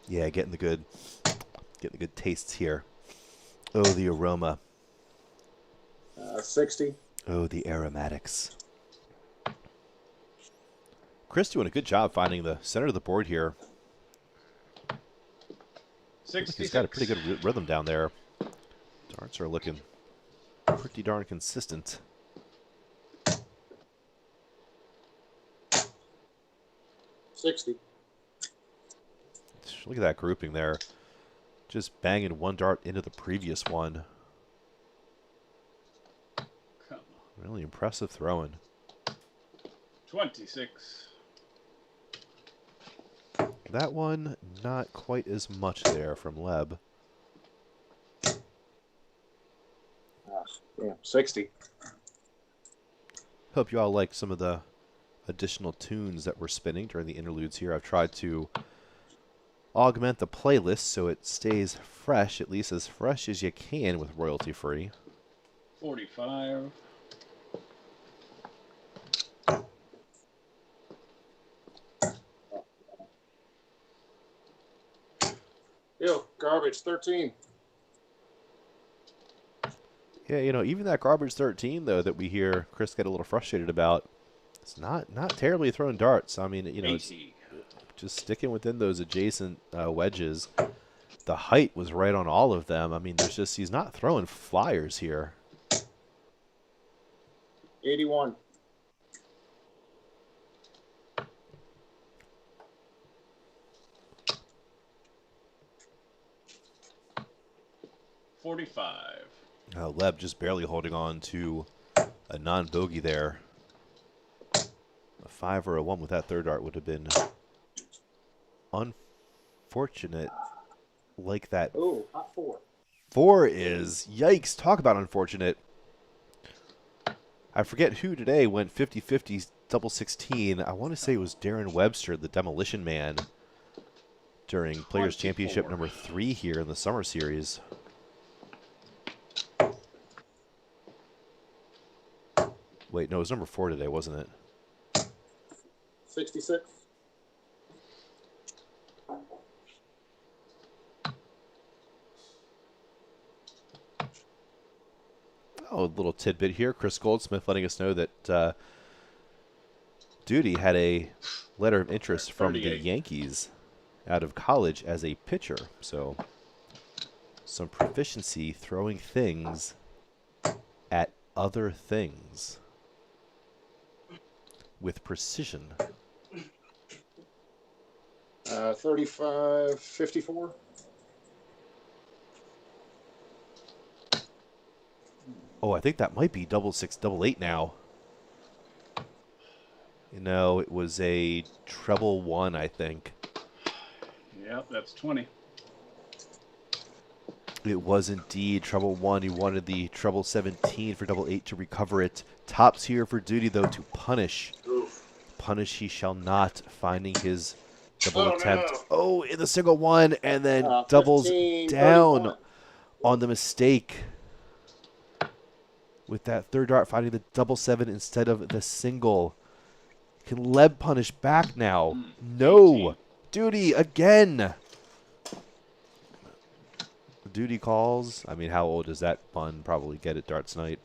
S1: Yeah, getting the good tastes here. Oh, the aroma.
S2: 60.
S1: Oh, the aromatics. Chris doing a good job finding the center of the board here. He's got a pretty good rhythm down there. Darts are looking pretty darn consistent.
S2: 60.
S1: Look at that grouping there. Just banging one dart into the previous one.
S4: Come on.
S1: Really impressive throwing.
S4: 26.
S1: That one, not quite as much there from Leb.
S2: Damn, 60.
S1: Hope you all like some of the additional tunes that we're spinning during the interludes here. I've tried to augment the playlist so it stays fresh, at least as fresh as you can with royalty free.
S4: 45.
S2: Ew, garbage. 13.
S1: Yeah, you know, even that garbage 13 though that we hear Chris get a little frustrated about, it's not terribly throwing darts. I mean, you know, it's
S4: 80.
S1: just sticking within those adjacent wedges. The height was right on all of them. I mean, there's just he's not throwing flyers here.
S2: 81.
S4: $45.
S1: Leb just barely holding on to a non-bogey there. A 5 or a 1 with that third dart would have been unfortunate like that.
S2: Oh, hot 4.
S1: 4 is, yikes, talk about unfortunate. I forget who today went 50-50 double 16. I want to say it was Darren Webster, the Demolition Man, during Players
S2: 24.
S1: Championship number 3 here in the Summer Series. Wait, no, it was number 4 today, wasn't it?
S2: 66.
S1: Oh, a little tidbit here. Chris Goldsmith letting us know that Duty had a letter of interest from the
S4: 38.
S1: Yankees out of college as a pitcher. So some proficiency throwing things at other things with precision.
S2: 35, 54.
S1: Oh, I think that might be double 6, double 8 now. You know, it was a treble 1, I think.
S4: Yep, that's 20.
S1: It was indeed treble 1. He wanted the treble 17 for double 8 to recover it. Tops here for Duty, though, to punish. Punish he shall not, finding his double attempt.
S2: no.
S1: Oh, in the single 1, and then
S2: 15,
S1: doubles down
S2: 31.
S1: on the mistake. With that third dart, finding the double 7 instead of the single. Can Leb punish back now? No.
S4: 18.
S1: Duty again. Duty calls. I mean, how old does that fun probably get at darts night?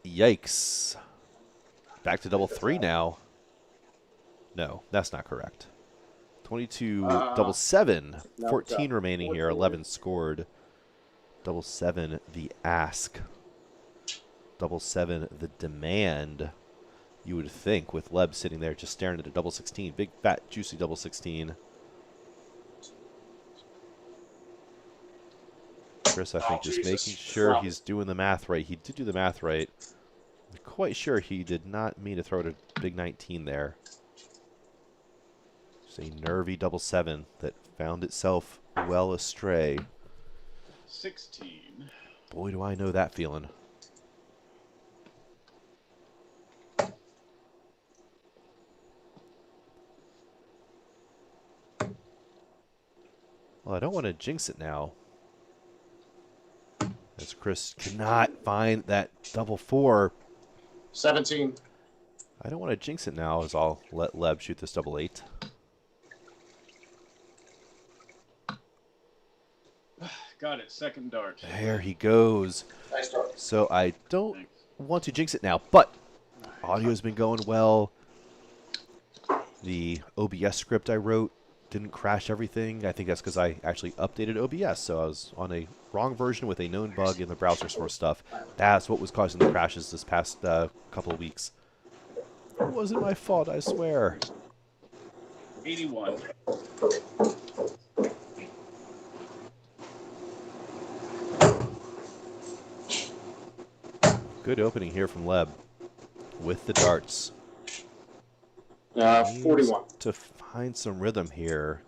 S1: Yikes. Back to double 3 now. No, that's not correct. 22, double 7.
S2: No,
S1: 14
S2: it's
S1: remaining here. 11 scored. Double 7, the ask. Double 7, the demand. You would think with Leb sitting there just staring at a double 16. Big, fat, juicy double 16. Chris, I think, just
S2: Jesus.
S1: making sure
S2: Wow.
S1: he's doing the math right. He did do the math right. I'm quite sure he did not mean to throw it a big 19 there. Just a nervy double 7 that found itself well astray.
S4: 16.
S1: Boy, do I know that feeling. Well, I don't want to jinx it now. As Chris cannot find that double 4.
S2: 17.
S1: I don't want to jinx it now, as I'll let Leb shoot this double 8.
S4: Got it. Second dart.
S1: There he goes.
S2: Nice start.
S1: So I don't
S4: Thanks.
S1: want to jinx it now, but audio's been going well. The OBS script I wrote didn't crash everything. I think that's because I actually updated OBS, so I was on a wrong version with a known bug in the browser source stuff. That's what was causing the crashes this past couple of weeks. It wasn't my fault, I swear.
S4: 81.
S1: Good opening here from Leb with the darts.
S2: 41.
S1: To find some rhythm here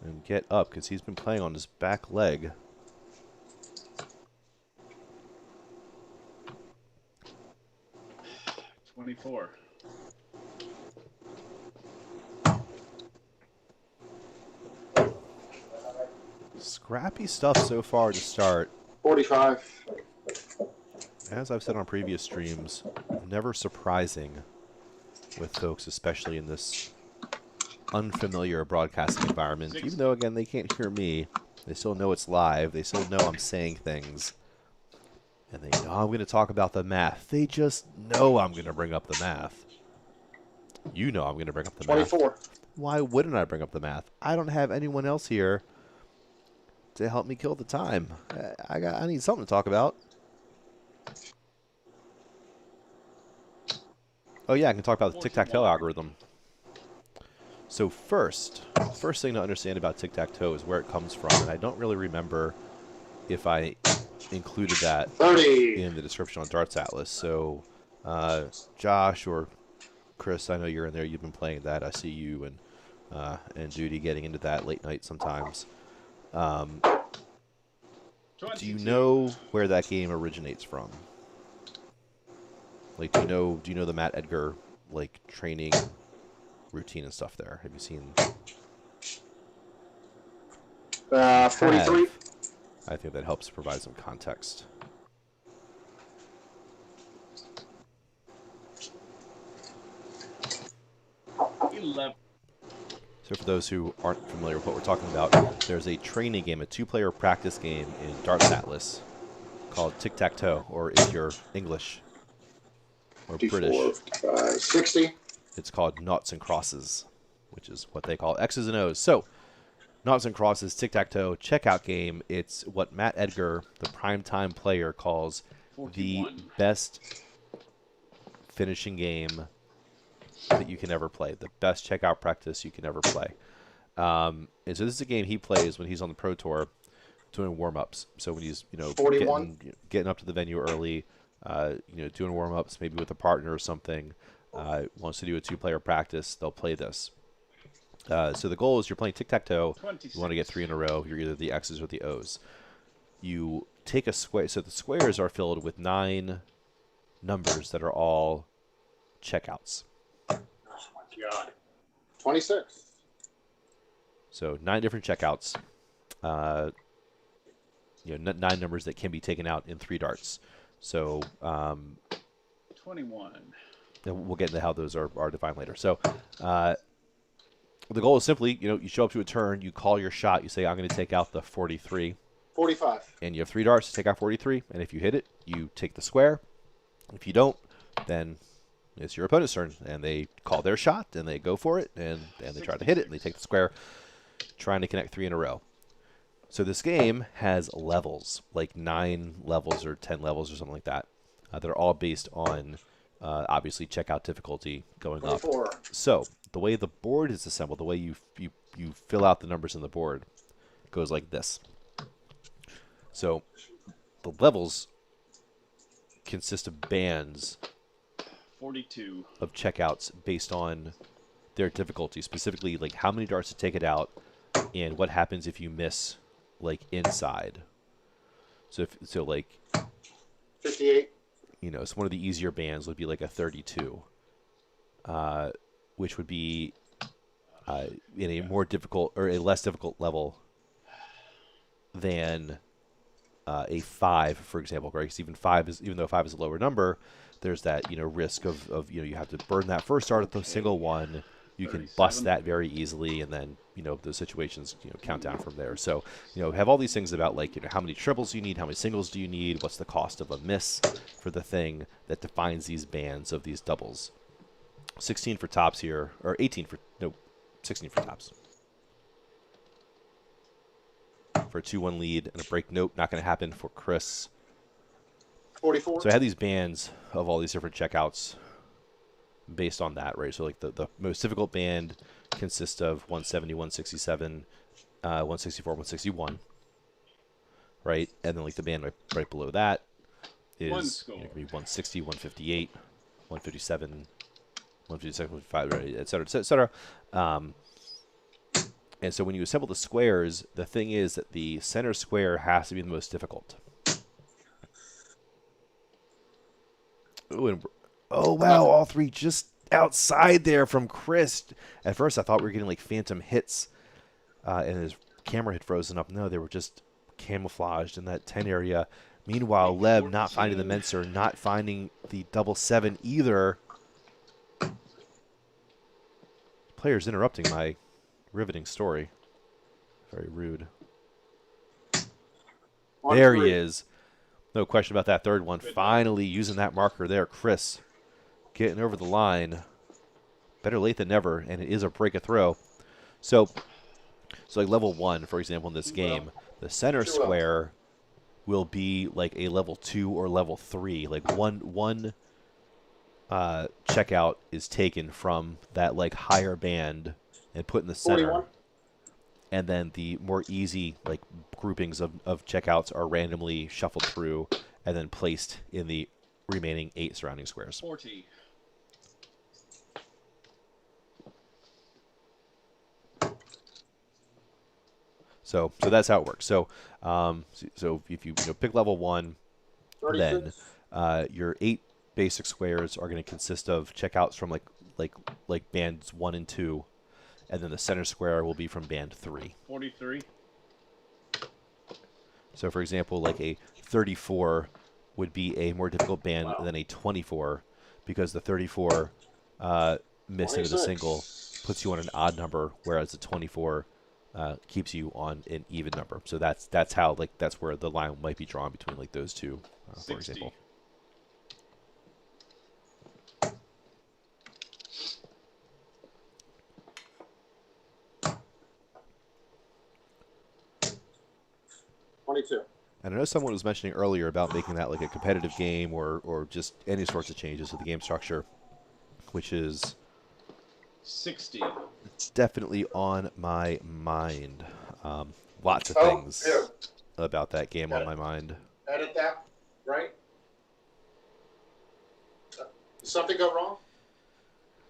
S1: and get up because he's been playing on his back leg.
S4: $24.
S1: Scrappy stuff so far to start.
S2: 45.
S1: As I've said on previous streams, never surprising with folks, especially in this unfamiliar broadcasting environment. Even though, again, they can't hear me, they still know it's live. They still know I'm saying things. And they know I'm going to talk about the math. They just know I'm going to bring up the math. You know I'm going to bring up the math.
S2: 24.
S1: Why wouldn't I bring up the math? I don't have anyone else here to help me kill the time. I need something to talk about. Oh yeah, I can talk about the tic-tac-toe algorithm. So first thing to understand about tic-tac-toe is where it comes from, and I don't really remember if I included that
S5: 30.
S1: in the description on Darts Atlas. So, Josh or Chris, I know you're in there. You've been playing that. I see you and Duty getting into that late night sometimes. Do you know where that game originates from? Like, do you know the Matt Edgar like training routine and stuff there? Have you seen?
S5: 43.
S1: I think that helps provide some context. So for those who aren't familiar with what we're talking about, there's a training game, a 2-player practice game in Darts Atlas called Tic-Tac-Toe, or if you're English or
S5: 54,
S1: British,
S5: 55, 60.
S1: it's called Noughts and Crosses, which is what they call X's and O's. So, Noughts and Crosses, Tic-Tac-Toe, checkout game. It's what Matt Edgar, the primetime player, calls 41. The best finishing game that you can ever play, the best checkout practice you can ever play. And so this is a game he plays when he's on the Pro Tour doing warm-ups. So when he's, getting up to the venue early, doing warm-ups, maybe with a partner or something, wants to do a 2-player practice, they'll play this. So the goal is you're playing tic-tac-toe. 26. You want to get 3 in a row. You're either the X's or the O's. You take a square. So the squares are filled with 9 numbers that are all checkouts.
S5: Oh, my God. 26.
S1: So 9 different checkouts. 9 numbers that can be taken out in 3 darts. So
S4: 21.
S1: And we'll get into how those are defined later. So the goal is simply, you show up to a turn, you call your shot, you say, I'm going to take out the 43.
S5: 45.
S1: And you have 3 darts to take out 43. And if you hit it, you take the square. If you don't, then it's your opponent's turn. And they call their shot, and they go for it, and they try to hit it, and they take the square, trying to connect 3 in a row. So this game has levels, like 9 levels or 10 levels or something like that, that are all based on, obviously, checkout difficulty going
S5: 24.
S1: up. So the way the board is assembled, the way you fill out the numbers on the board, goes like this. So the levels consist of bands
S4: 42
S1: of checkouts based on their difficulty, specifically like how many darts to take it out and what happens if you miss like inside. So
S5: 58.
S1: So one of the easier bands would be like a 32, which would be in a more difficult or a less difficult level than a 5, for example, right? Because even though 5 is a lower number, there's that risk of you have to burn that first dart at the single one. You can bust that very easily, and then those situations count down from there. So have all these things about like how many triples you need, how many singles do you need, what's the cost of a miss for the thing that defines these bands of these doubles. 16 for tops here, or 16 for tops. For a 2-1 lead and a break. Nope, not going to happen for Chris.
S5: 44.
S1: So I had these bands of all these different checkouts based on that, right? So like the most difficult band consists of 170, 167, 164, 161, right? And then like the band right below that is going to be 160, 158, 157, 157, 155, right, et cetera, et cetera. And so when you assemble the squares, the thing is that the center square has to be the most difficult. Oh, wow, all 3 just outside there from Chris. At first, I thought we were getting like phantom hits, and his camera had frozen up. No, they were just camouflaged in that 10 area. Meanwhile, Leb not finding the Menser, not finding the double 7 either. Players interrupting my riveting story. Very rude. There he is. No question about that third one. Finally using that marker there. Chris getting over the line. Better late than never, and it is a break a throw. So like level 1, for example, in this game, the center square will be like a level 2 or level 3. Like one checkout is taken from that like higher band and put in the center.
S5: 41.
S1: and then the more easy like groupings of checkouts are randomly shuffled through and then placed in the remaining 8 surrounding squares.
S4: 40.
S1: So that's how it works. So so if you, pick level 1, then
S5: 36.
S1: your 8 basic squares are going to consist of checkouts from like bands 1 and 2, and then the center square will be from band 3.
S4: 43.
S1: So for example, like a 34 would be a more difficult band than a 24, because the 34 missing with a
S5: 26.
S1: single puts you on an odd number, whereas the 24 keeps you on an even number. So that's how that's where the line might be drawn between like those two, for
S4: 60.
S1: example.
S5: $22.
S1: And I know someone was mentioning earlier about making that like a competitive game or just any sorts of changes to the game structure, which is
S4: 60.
S1: definitely on my mind. Lots of
S5: Oh,
S1: things
S5: here.
S1: about that game
S5: Got
S1: on
S5: it.
S1: my mind.
S5: Edit that, right? Did something go wrong?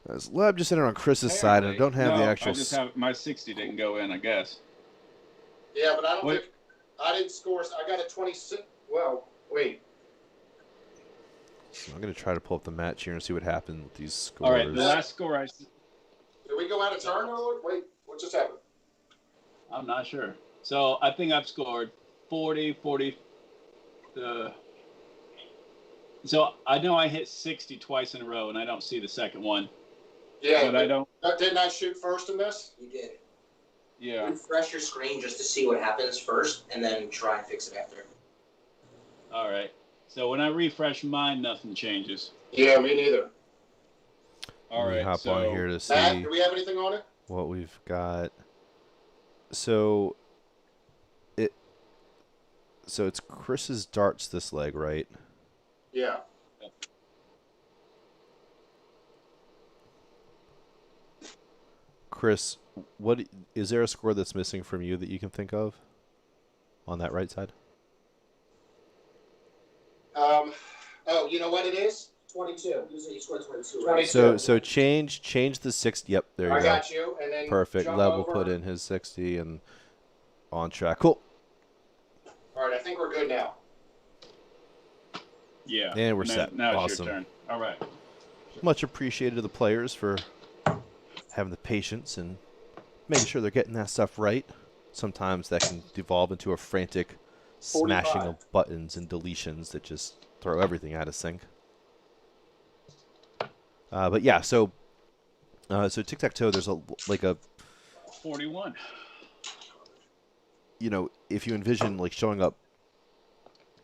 S1: I'm just sitting on Chris's side, and I don't have
S4: no,
S1: the actual.
S4: I just have my 60 didn't go in, I guess.
S5: Yeah, but I don't
S4: Wait.
S5: think I didn't score. I got a 26. Well, wait.
S1: So I'm going to try to pull up the match here and see what happened with these scores.
S4: All right, the last score
S5: Did we go out of turn? Or wait, what just happened?
S4: I'm not sure. So I think I've scored 40. So I know I hit 60 twice in a row, and I don't see the second one.
S5: Yeah,
S4: But I don't.
S5: Didn't I shoot first in this?
S6: You did.
S4: Yeah.
S6: Refresh your screen just to see what happens first, and then try and fix it after.
S4: All right. So when I refresh mine, nothing changes.
S5: Yeah, me neither.
S4: All
S1: Let me
S4: right.
S1: hop
S4: so
S1: on here to see
S5: Matt, do we have anything on it?
S1: what we've got. So it's Chris's darts this leg, right?
S5: Yeah.
S1: Chris, what is there a score that's missing from you that you can think of on that right side?
S5: Oh, you know what it is?
S6: 22. You scored 22, right?
S5: 22.
S1: So change the 60. Yep, there you
S5: I
S1: go.
S5: got you. And then
S1: Perfect.
S5: jump
S1: Level
S5: over.
S1: put in his 60 and on track. Cool.
S5: All right, I think we're good now.
S4: yeah.
S1: And we're set.
S4: Now it's
S1: Awesome.
S4: your turn. All right.
S1: Much appreciated to the players for having the patience and making sure they're getting that stuff right. Sometimes that can devolve into a frantic smashing
S5: 45.
S1: of buttons and deletions that just throw everything out of sync. But yeah, so tic-tac-toe, there's a
S4: 41.
S1: if you envision like showing up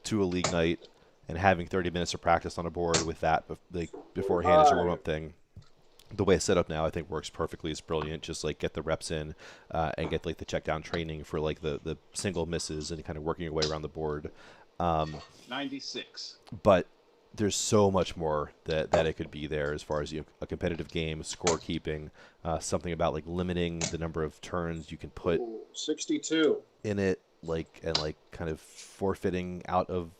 S1: to a league night and having 30 minutes of practice on a board with that beforehand as your warm-up thing, the way it's set up now I think works perfectly. It's brilliant. Just like get the reps in and get like the check down training for like the single misses and kind of working your way around the board.
S4: 96.
S1: But there's so much more that it could be there as far as a competitive game, scorekeeping, something about like limiting the number of turns you can put
S5: 62.
S1: in it, and kind of forfeiting out of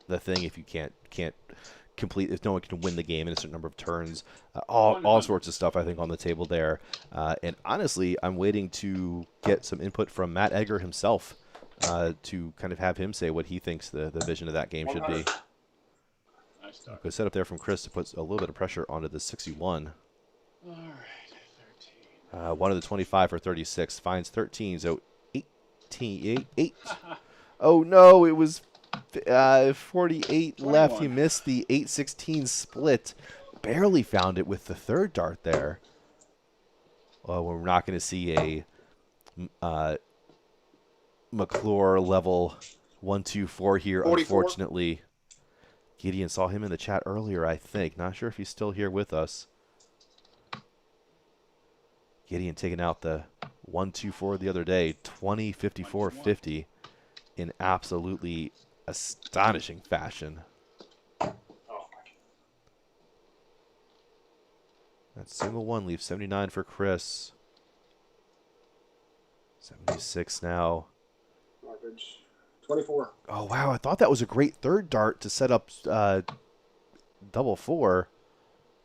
S1: the thing if you can't complete, if no one can win the game in a certain number of turns. All sorts of stuff I think on the table there. And honestly, I'm waiting to get some input from Matt Egger himself to kind of have him say what he thinks the vision of that game should be.
S4: Nice start.
S1: Good setup there from Chris to put a little bit of pressure onto the 61.
S4: All right. 13.
S1: One of the 25 for 36 finds 13, so 8. Oh no, it was 48 left. He
S4: 21.
S1: missed the 8-16 split. Barely found it with the third dart there. Well, we're not going to see a McClure level 1-2-4 here,
S5: 44.
S1: unfortunately. Gideon saw him in the chat earlier, I think. Not sure if he's still here with us. Gideon taking out the 1-2-4 the other day, 20-54-50 in absolutely astonishing fashion.
S5: Oh,
S1: That single one leaves 79 for Chris. 76 now.
S5: Garbage. 24.
S1: Oh, wow. I thought that was a great third dart to set up double four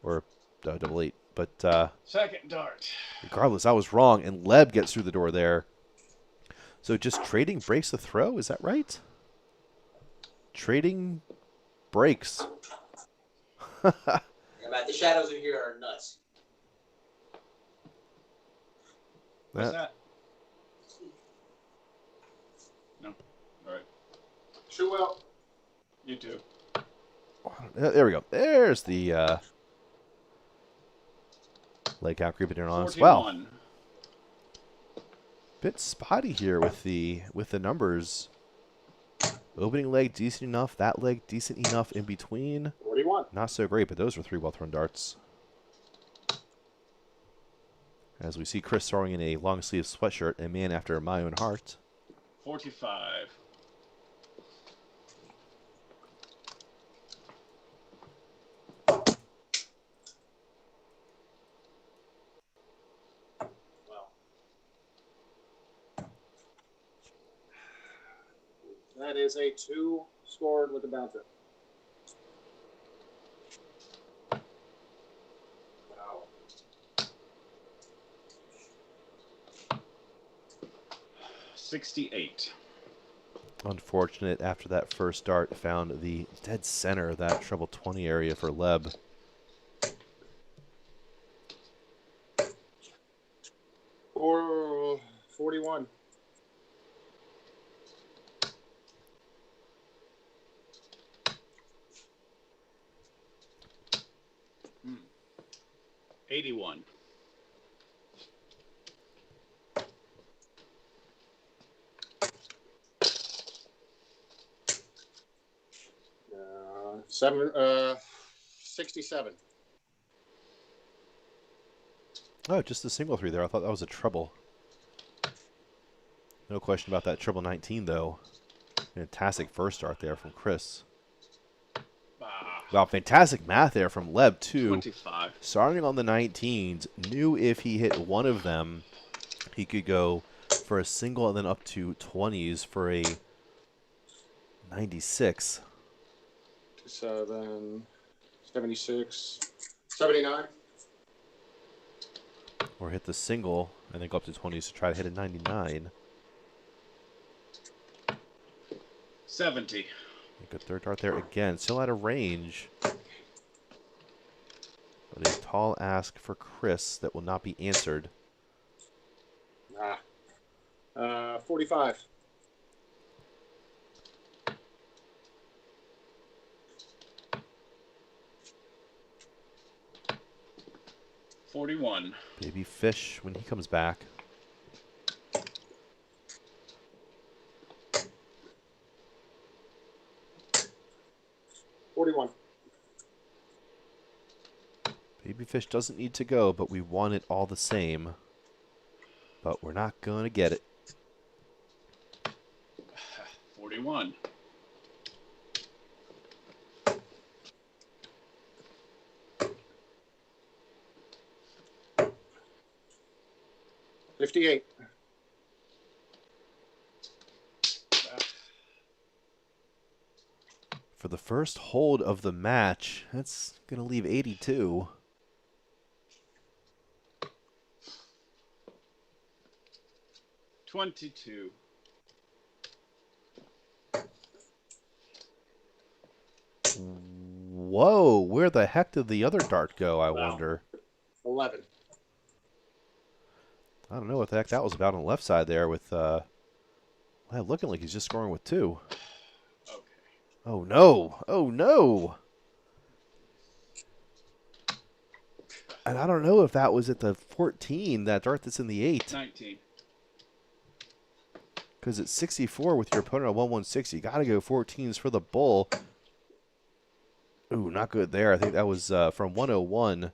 S1: or double eight. But
S4: Second dart.
S1: regardless, I was wrong, and Leb gets through the door there. So just trading breaks the throw? Is that right? Trading breaks.
S6: Yeah, Matt, the shadows in here are nuts.
S4: What's
S1: That-
S4: that? No. All right.
S5: Shoot well.
S4: You too.
S1: There we go. There's the leg count creeping in on us. Well,
S4: 41.
S1: bit spotty here with the numbers. Opening leg decent enough. That leg decent enough in between.
S5: 41.
S1: Not so great, but those were 3 well-thrown darts. As we see Chris throwing in a long-sleeve sweatshirt, a man after my own heart.
S4: 45.
S5: Wow. That is a 2 scored with a bouncer. Wow.
S4: 68.
S1: Unfortunate after that first dart found the dead center of that treble 20 area for Leb.
S5: Or 41.
S4: Hmm. 81.
S5: Uh, 67.
S1: Oh, just a single 3 there. I thought that was a treble. No question about that treble 19, though. Fantastic first dart there from Chris.
S4: Ah,
S1: Wow, fantastic math there from Leb, too.
S4: 25.
S1: Starting on the 19s, knew if he hit one of them, he could go for a single and then up to 20s for a 96.
S5: 7, 76, 79.
S1: Or hit the single and then go up to 20s to try to hit a 99.
S4: 70.
S1: A good third dart there again. Still out of range. But a tall ask for Chris that will not be answered.
S5: 45.
S4: $41.
S1: Baby Fish when he comes back. Baby Fish doesn't need to go, but we want it all the same. But we're not going to get it.
S4: 41.
S5: $58.
S1: For the first hold of the match, that's going to leave 82.
S4: $22.
S1: Whoa, where the heck did the other dart go, I
S5: Wow.
S1: wonder?
S5: 11.
S1: I don't know what the heck that was about on the left side there with, well, looking like he's just scoring with 2.
S4: Okay.
S1: Oh, no. Oh, no. And I don't know if that was at the 14, that dart that's in the 8.
S4: 19.
S1: Because it's 64 with your opponent at 116. You got to go 14s for the bull. Ooh, not good there. I think that was from 101.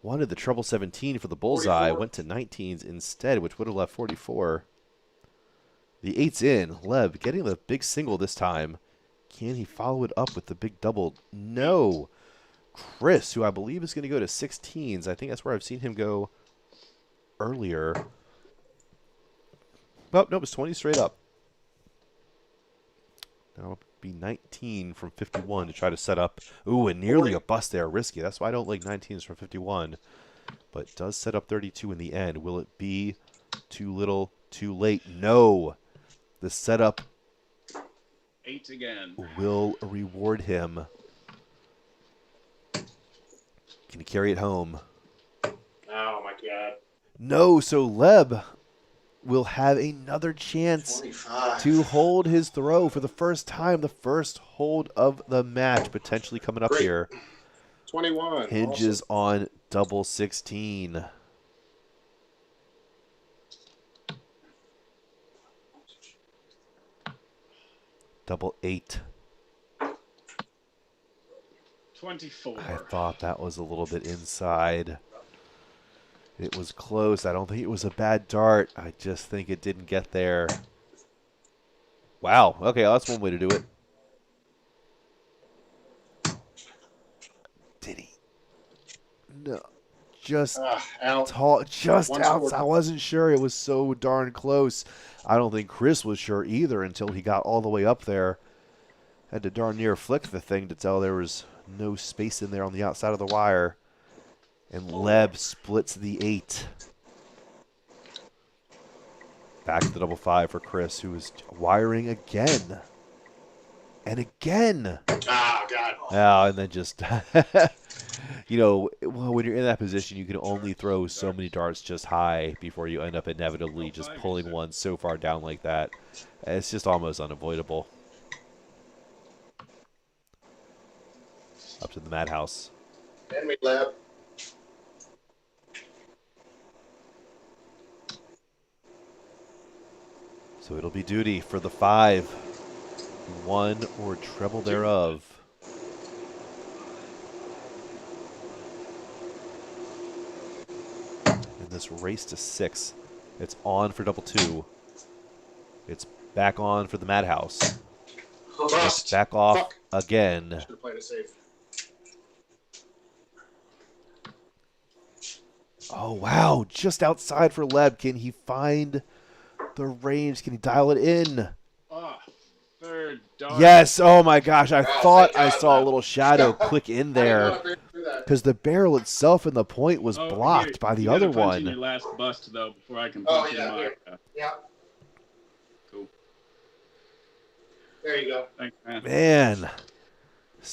S1: Wanted the treble 17 for the bullseye.
S5: 44.
S1: Went to 19s instead, which would have left 44. The 8's in. Leb getting the big single this time. Can he follow it up with the big double? No. Chris, who I believe is going to go to 16s. I think that's where I've seen him go earlier. Oh, no, it's 20 straight up. Now it'll be 19 from 51 to try to set up. Ooh, and nearly a bust there. Risky. That's why I don't like 19s from 51. But it does set up 32 in the end. Will it be too little, too late? No. The setup
S4: 8 again.
S1: will reward him. Can he carry it home?
S5: Oh my god.
S1: No, so Leb will have another chance
S5: 25.
S1: to hold his throw for the first time. The first hold of the match potentially coming up
S5: Great.
S1: here.
S5: 21.
S1: Hinges
S5: Awesome.
S1: on double 16. Double 8.
S4: 24.
S1: I thought that was a little bit inside. It was close. I don't think it was a bad dart. I just think it didn't get there. Wow. Okay, well, that's one way to do it. Did he? No. Just
S5: Out.
S1: tall, just
S5: One
S1: outside.
S5: scored.
S1: I wasn't sure. It was so darn close. I don't think Chris was sure either until he got all the way up there. Had to darn near flick the thing to tell there was no space in there on the outside of the wire. And Leb splits the 8. Back to the double 5 for Chris, who is wiring again. And again.
S5: Oh, God.
S1: Oh, and then just, you know, when you're in that position, you can only throw so many darts just high before you end up inevitably just pulling one so far down like that. It's just almost unavoidable. Up to the madhouse.
S5: And we lab.
S1: So it'll be duty for the 5. 1 or treble thereof. In this race to 6, it's on for double 2. It's back on for the madhouse. It's
S5: Bust.
S1: back off
S5: Fuck.
S1: again.
S5: Should have played it safe.
S1: Oh, wow. Just outside for Leb. Can he find the range? Can he dial it in?
S4: Ah, third dart.
S1: Yes. Oh, my gosh. I
S5: Oh,
S1: thought
S5: thank
S1: I
S5: God,
S1: saw a
S5: Leb.
S1: little shadow click in
S5: I didn't
S1: there
S5: want to do that.
S1: because the barrel itself in the point was
S4: Oh,
S1: blocked
S4: here,
S1: by the
S4: you
S1: other
S4: gotta punch in your
S1: one.
S4: last bust, though, before I can
S5: Oh,
S4: punch in
S5: yeah,
S4: my...
S5: here. Yeah.
S4: Cool.
S5: There you go.
S4: Thanks, man.
S1: Man.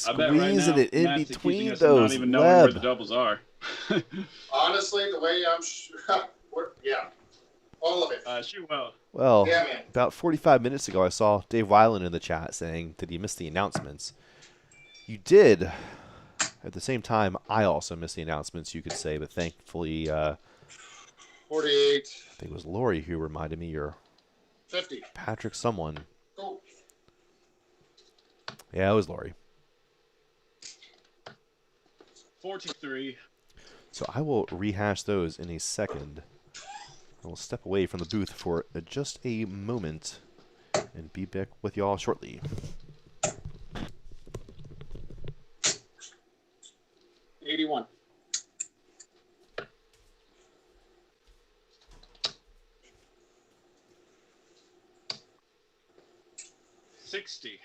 S4: I bet right
S1: Squeezing
S4: now,
S1: it in
S4: Matt's accusing
S1: between
S4: us of not
S1: those.
S4: even knowing where the
S1: Leb.
S4: doubles are.
S5: Honestly, the way I'm yeah. All of it.
S4: Shoot well.
S1: Well,
S5: Yeah, man.
S1: about 45 minutes ago, I saw Dave Weiland in the chat saying, did he miss the announcements? You did. At the same time, I also missed the announcements, you could say, but thankfully,
S5: 48.
S1: I think it was Lori who reminded me, or
S5: 50.
S1: Patrick someone.
S5: Go.
S1: Yeah, it was Lori.
S4: 43.
S1: So I will rehash those in a second. I will step away from the booth for just a moment and be back with y'all shortly.
S5: 81.
S4: $60.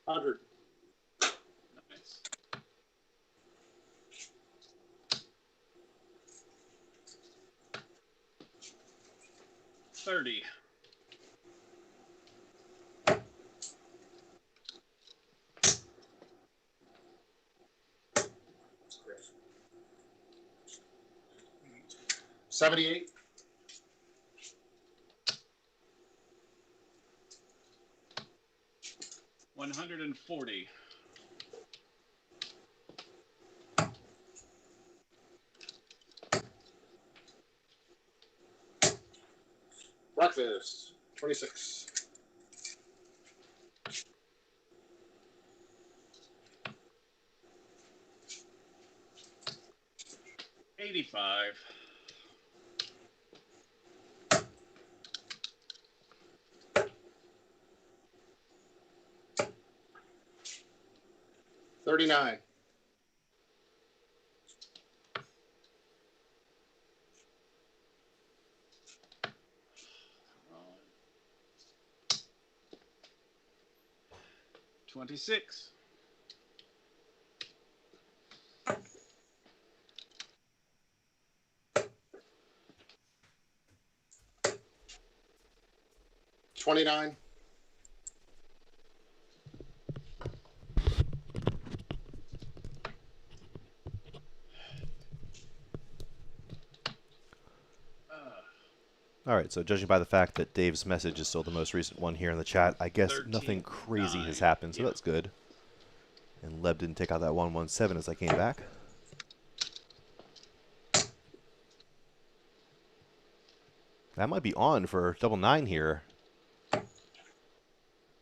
S5: $100.
S4: Nice. 30.
S5: $78.
S4: 140.
S5: Breakfast. 26.
S4: 85.
S5: 39.
S4: Rolling. 26.
S5: $29.
S1: All right, so judging by the fact that Dave's message is still the most recent one here in the chat, I guess
S4: 13,
S1: nothing crazy
S4: 9.
S1: has happened, so
S4: Yeah.
S1: that's good. And Leb didn't take out that 117 as I came back. That might be on for double 9 here.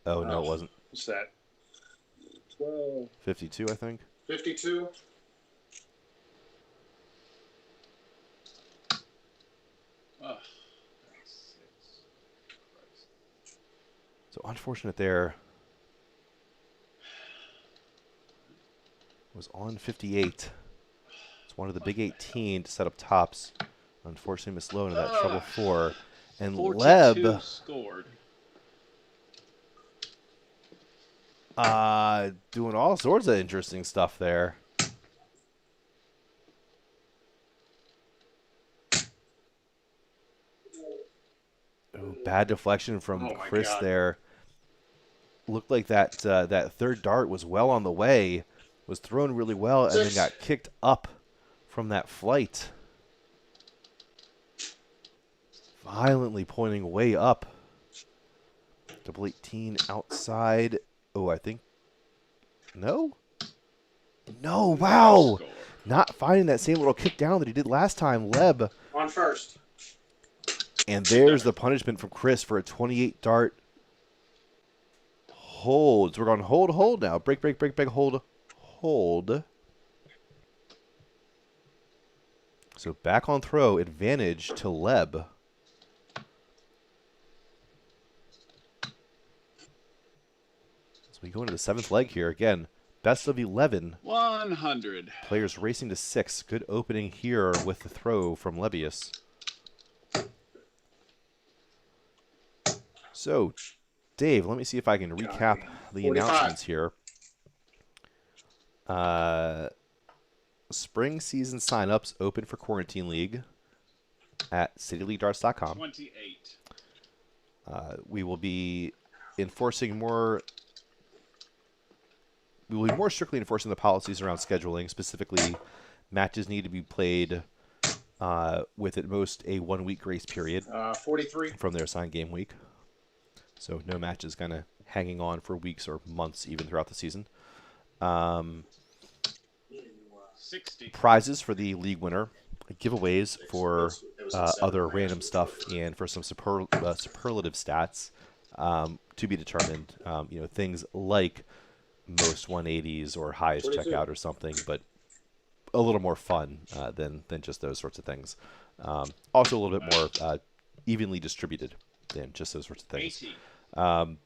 S1: Oh, no, it wasn't.
S2: What's that? 12.
S1: 52, I think.
S5: 52.
S4: Oh, 36. Christ.
S1: So unfortunate there. Was on 58. It's one of the big 18 to set up tops. Unfortunately, missed low into that treble 4. And
S4: 42
S1: Leb
S4: scored.
S1: doing all sorts of interesting stuff there. Oh, bad deflection from
S2: Oh my
S1: Chris
S2: God.
S1: there. Looked like that that third dart was well on the way, was thrown really well, and then got kicked up from that flight. Violently pointing way up. Double 18 outside. Oh, I think. No? No, wow!
S4: Score.
S1: Not finding that same little kick down that he did last time. Leb.
S5: On first.
S1: And there's the punishment from Chris for a 28 dart. Hold. So we're going hold, hold now. Break, break, break, break, hold, hold. So back on throw, advantage to Leb. So we go into the 7th leg here. Again, best of 11.
S4: 100.
S1: Players racing to 6. Good opening here with the throw from Lebius. So, Dave, let me see if I can recap the
S5: 45.
S1: announcements here. Spring season signups open for Quarantine League at cityleaguedarts.com.
S4: 28.
S1: We will be enforcing more. We will be more strictly enforcing the policies around scheduling. Specifically, matches need to be played with at most a 1-week grace period
S5: 43.
S1: from their assigned game week. So no matches kind of hanging on for weeks or months even throughout the season.
S4: 60.
S1: Prizes for the league winner, giveaways for other random stuff, and for some superlative stats to be determined. Things like most 180s or highest
S5: 42.
S1: checkout or something, but a little more fun than just those sorts of things. Also a little bit more evenly distributed than just those sorts of things.
S4: 80.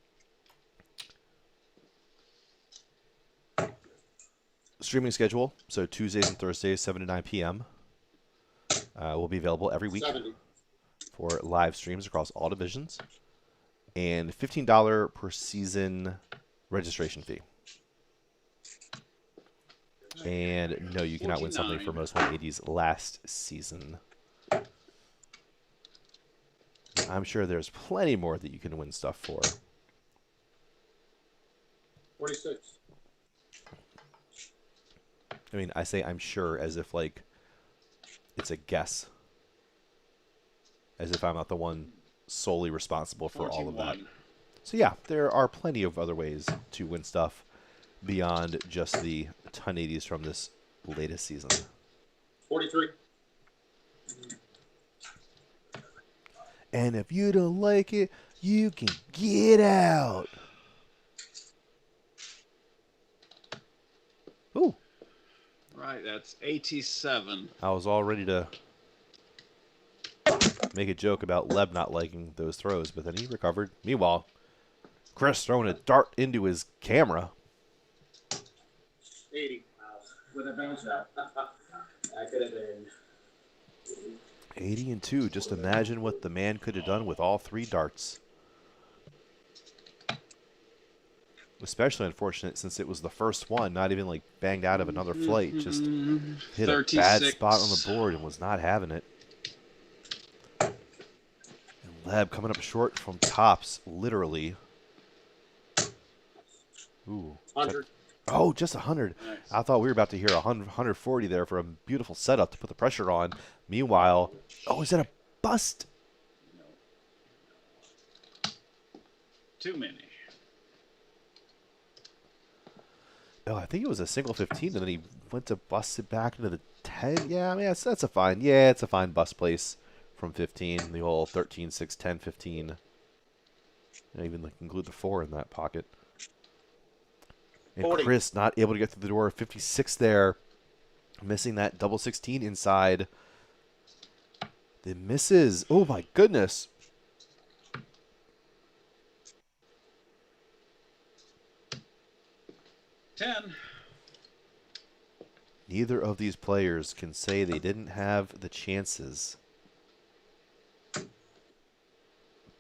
S1: Streaming schedule, so Tuesdays and Thursdays, 7 to 9 p.m. Will be available every week
S5: 70.
S1: for live streams across all divisions, and $15 per season registration fee. And no, you cannot win something for
S4: 49.
S1: most 180s last season. I'm sure there's plenty more that you can win stuff for.
S5: 46.
S1: I mean, I say I'm sure as if, like, it's a guess. As if I'm not the one solely responsible for all of that.
S4: 41.
S1: So yeah, there are plenty of other ways to win stuff beyond just the 1080s from this latest season.
S5: 43.
S1: And if you don't like it, you can get out. Ooh,
S4: Right, that's 87.
S1: I was all ready to make a joke about Leb not liking those throws, but then he recovered. Meanwhile, Chris throwing a dart into his camera.
S5: 80. With a bounce out. That could have been.
S1: 80 and 2. Just imagine what the man could have done with all 3 darts. Especially unfortunate since it was the first one, not even like banged out of another flight. Just hit a bad
S4: 36.
S1: spot on the board and was not having it. And Leb coming up short from tops, literally. Ooh.
S5: 100.
S1: Oh, just 100.
S4: Nice.
S1: I thought we were about to hear 100, 140 there for a beautiful setup to put the pressure on. Meanwhile, oh, is that a bust?
S4: Too many.
S1: Oh, I think it was a single 15, and then he went to bust it back into the 10. Yeah, I mean, that's a fine. Yeah, it's a fine bust place from 15. The whole 13, 6, 10, 15. And even like include the 4 in that pocket. And
S5: 40.
S1: Chris not able to get through the door. 56 there. Missing that double 16 inside. The misses. Oh, my goodness.
S4: Ten.
S1: Neither of these players can say they didn't have the chances.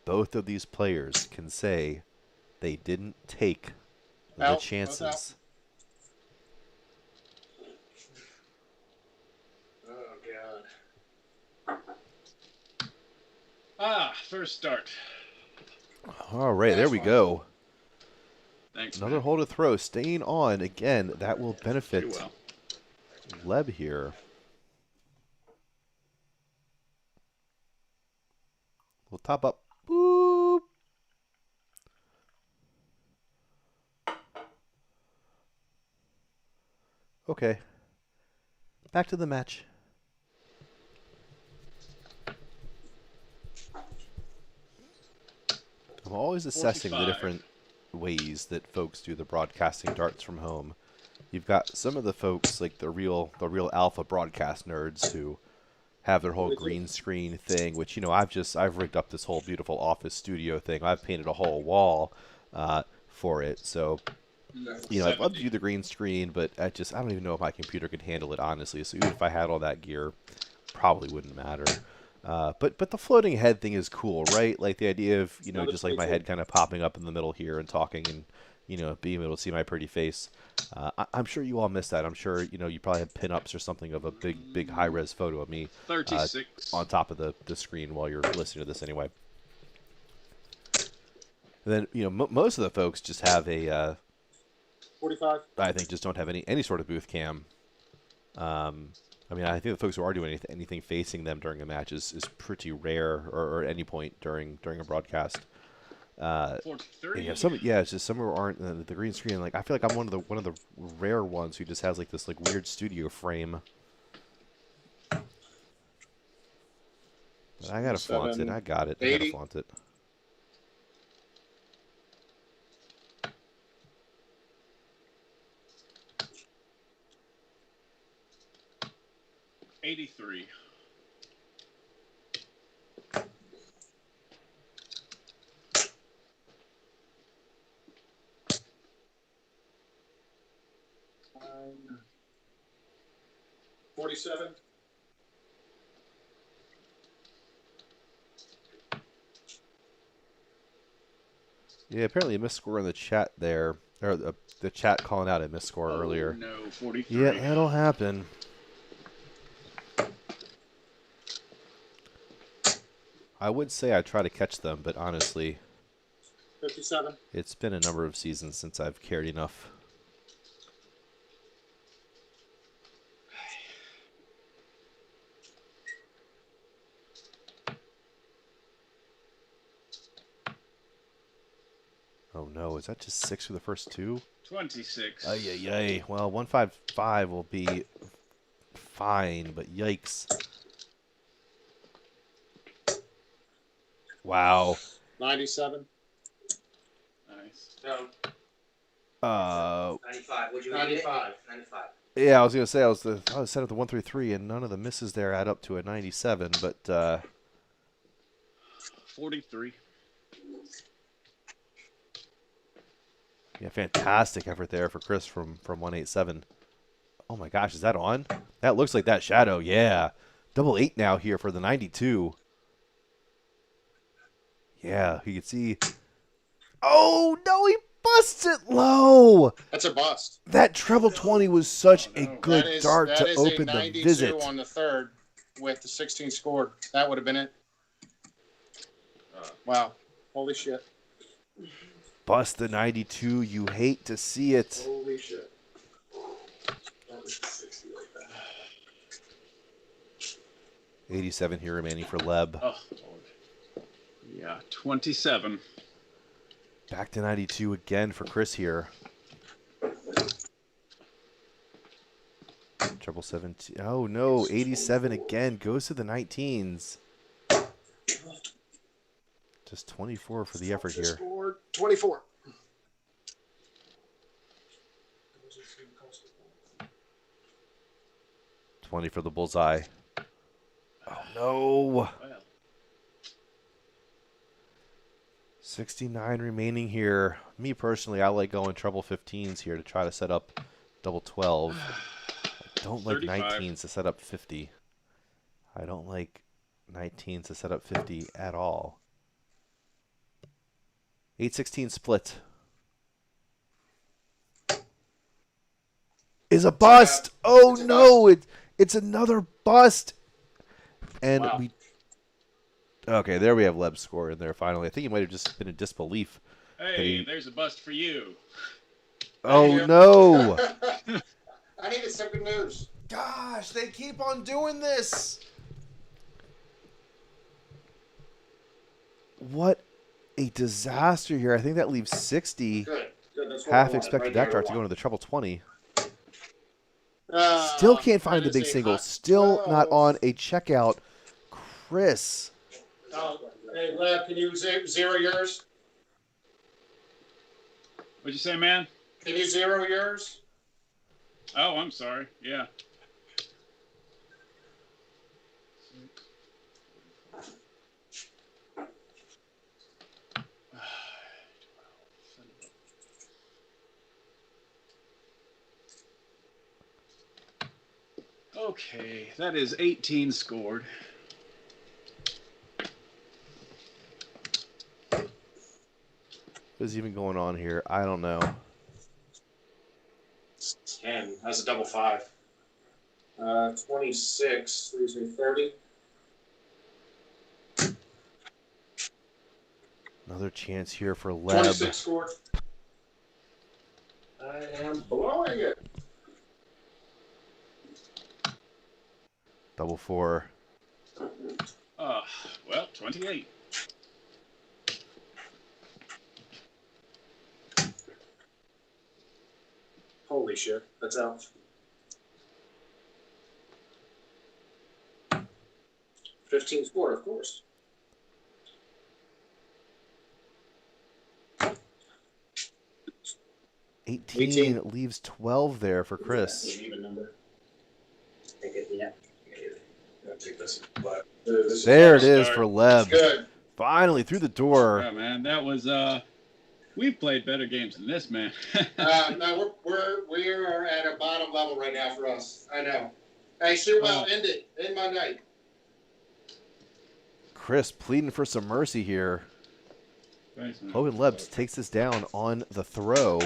S1: Both of these players can say they didn't take the
S5: Out.
S1: chances.
S5: Oh, God.
S4: First start.
S1: All right, there we go.
S4: Thanks.
S1: Another
S4: man.
S1: hole to throw. Staying on. Again, that will benefit
S4: Pretty well.
S1: Leb here. We'll top up. Boop. Okay. Back to the match. I'm always assessing the
S4: 45.
S1: different ways that folks do the broadcasting darts from home. You've got some of the folks like the real alpha broadcast nerds who have their whole green screen thing, which I've rigged up this whole beautiful office studio thing. I've painted a whole wall for it. So I'd love to do the green screen, but I don't even know if my computer could handle it honestly. So even if I had all that gear, probably wouldn't matter. But the floating head thing is cool, right? Like the idea of just like my head kind of popping up in the middle here and talking and being able to see my pretty face. I'm sure you all missed that. I'm sure you probably have pinups or something of a big high res photo of me
S4: 36.
S1: on top of the screen while you're listening to this anyway. And then most of the folks just have a
S5: 45.
S1: I think just don't have any sort of booth cam. I mean, I think the folks who are doing anything facing them during a match is pretty rare, or at any point during a broadcast.
S4: 43.
S1: It's just some who aren't the green screen. Like I feel like I'm one of the rare ones who just has like this like weird studio frame. But I gotta flaunt it. I got it. I gotta
S5: 80.
S1: flaunt it.
S4: $83.
S5: Um, 47.
S1: Yeah, apparently a missed score in the chat there, or the chat calling out a missed score earlier.
S4: No, 43.
S1: Yeah, that'll happen. I would say I try to catch them, but honestly,
S5: 57.
S1: it's been a number of seasons since I've cared enough. Oh no, is that just 6 for the first 2?
S4: 26.
S1: Ay, ay, ay. Well, 155 will be fine, but yikes. Wow.
S5: 97.
S4: Nice.
S5: No.
S6: 95. Would you rate it?
S5: 95.
S6: 95.
S1: Yeah, I was gonna say I was set at the 133, and none of the misses there add up to a 97. But
S4: 43.
S1: yeah, fantastic effort there for Chris from 187. Oh my gosh, is that on? That looks like that shadow. Yeah. Double 8 now here for the 92. Yeah, you can see. Oh, no, he busts it low.
S5: That's a bust.
S1: That treble 20 was such a
S5: That
S1: good
S5: is
S1: dart
S5: that
S1: to
S5: is
S1: open
S5: a
S1: the
S5: 92
S1: visit.
S5: on the third with the 16 scored. That would have been it. Wow. Holy shit.
S1: Bust the 92. You hate to see it.
S2: Holy shit. That was 60 like that.
S1: 87 here remaining for Leb.
S4: Oh, Lord. Yeah, 27.
S1: Back to 92 again for Chris here. Treble 17. Oh no, 87 again. Goes to the 19s. Just 24 for the effort here.
S2: Scored 24.
S1: 20 for the bullseye. Oh no.
S4: Well,
S1: 69 remaining here. Me personally, I like going treble 15s here to try to set up double 12. I don't like
S4: 35.
S1: 19s to set up 50. I don't like 19s to set up 50 at all. 8-16 split. Is a bust. Oh
S5: It's a
S1: no, it's another bust. And
S5: Wow.
S1: we okay, there we have Leb's score in there finally. I think he might have just been in disbelief.
S4: hey, there's a bust for you.
S1: Oh
S5: you.
S1: no.
S5: I needed some good news.
S1: Gosh, they keep on doing this. What a disaster here. I think that leaves 60.
S5: Good. Good. That's what I
S1: Half
S5: wanted.
S1: expected
S5: Right
S1: that
S5: there,
S1: dart to
S5: I
S1: go into the treble 20.
S5: wanted.
S1: Still can't find
S5: that
S1: the
S5: is
S1: big
S5: a
S1: single.
S5: hot
S1: Still
S5: 12.
S1: not on a checkout. Chris.
S5: Hey, Lev, can you zero yours?
S4: What'd you say, man?
S5: Can you zero yours?
S4: Oh, I'm sorry. Yeah. Okay, that is 18 scored.
S1: What is even going on here? I don't know.
S5: It's 10. That's a double 5. 26 leaves me 30.
S1: Another chance here for Leb.
S5: 26 scored. I am blowing it.
S1: Double 4.
S4: Well, 28.
S5: Holy shit. That's out. 15 scored, of course.
S1: Eighteen leaves 12 there for Chris.
S5: Even number.
S6: Take it, yeah.
S5: I'll take this. But,
S1: There it
S4: Start.
S1: is for Leb.
S5: Good.
S1: Finally through the door.
S4: Yeah, man, that was we've played better games than this, man.
S5: No, we're at a bottom level right now for us. I know. Hey, shoot well, end it. End my night.
S1: Chris pleading for some mercy here.
S4: Thanks, man.
S1: Logan Lebs takes this down on the throw.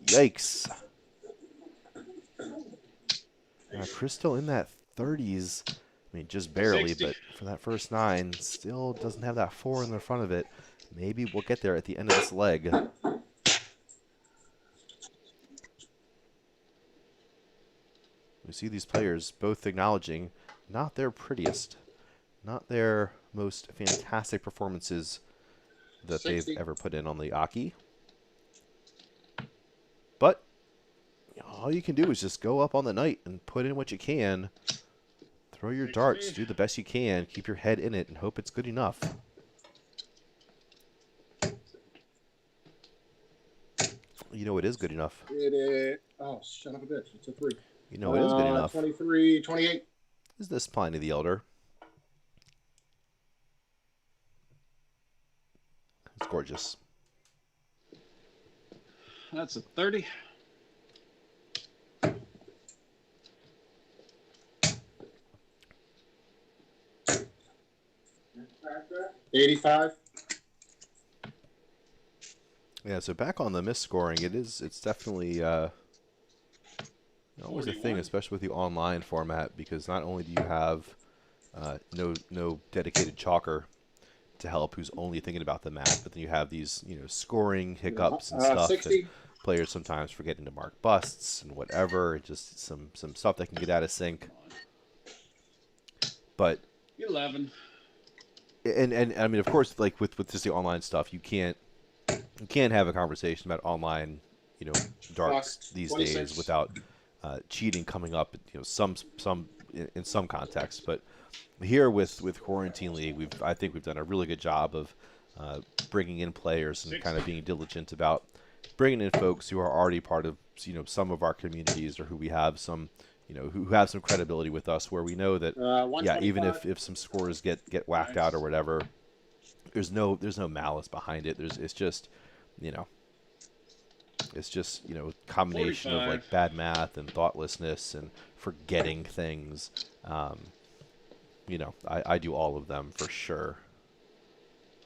S1: Yikes. Chris still in that 30s. I mean, just barely,
S4: 60.
S1: but for that first 9, still doesn't have that 4 in the front of it. Maybe we'll get there at the end of this leg. We see these players both acknowledging not their prettiest, not their most fantastic performances that
S5: 60.
S1: they've ever put in on the Aki. But all you can do is just go up on the night and put in what you can. Throw your darts, do the best you can, keep your head in it, and hope it's good enough. You know it is good enough.
S5: It is. Oh, son of a bitch. It's a 3.
S1: You know it is good enough.
S5: 23, 28.
S1: Is this Pliny the Elder? It's gorgeous.
S4: That's a 30.
S5: 85.
S1: Yeah, so back on the miss scoring, it's definitely always a thing,
S4: 41.
S1: especially with the online format, because not only do you have no dedicated chalker to help who's only thinking about the math, but then you have these scoring hiccups and stuff, and
S5: 60.
S1: players sometimes forgetting to mark busts and whatever, just some stuff that can get out of sync. But
S4: 11.
S1: and I mean, of course, like with just the online stuff, you can't have a conversation about online darts
S5: Bust.
S1: these
S5: 26.
S1: days without cheating coming up, some in some contexts. But here with Quarantine League, I think we've done a really good job of bringing in players and kind of being diligent about bringing in folks who are already part of some of our communities, or who we have some who have some credibility with us, where we know that even if some scores get whacked out or whatever, there's no malice behind it. It's just combination
S4: 45.
S1: of like bad math and thoughtlessness and forgetting things. I do all of them for sure.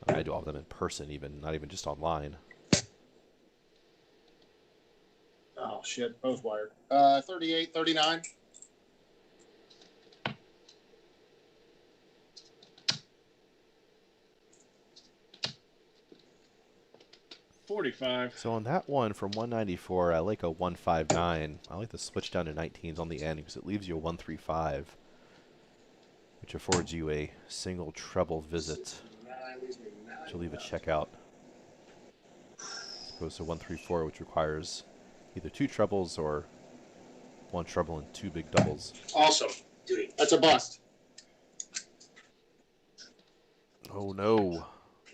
S1: I do all of them in person, even not even just online.
S5: Oh, shit. Both wired. 38, 39.
S4: $45.
S1: So on that one from 194, I like a 159. I like to switch down to 19s on the end because it leaves you a 135, which affords you a single treble visit to leave a checkout, as opposed to 134, which requires either 2 trebles or 1 treble and 2 big doubles.
S5: Awesome.
S6: Dude,
S5: That's a bust.
S1: Oh no.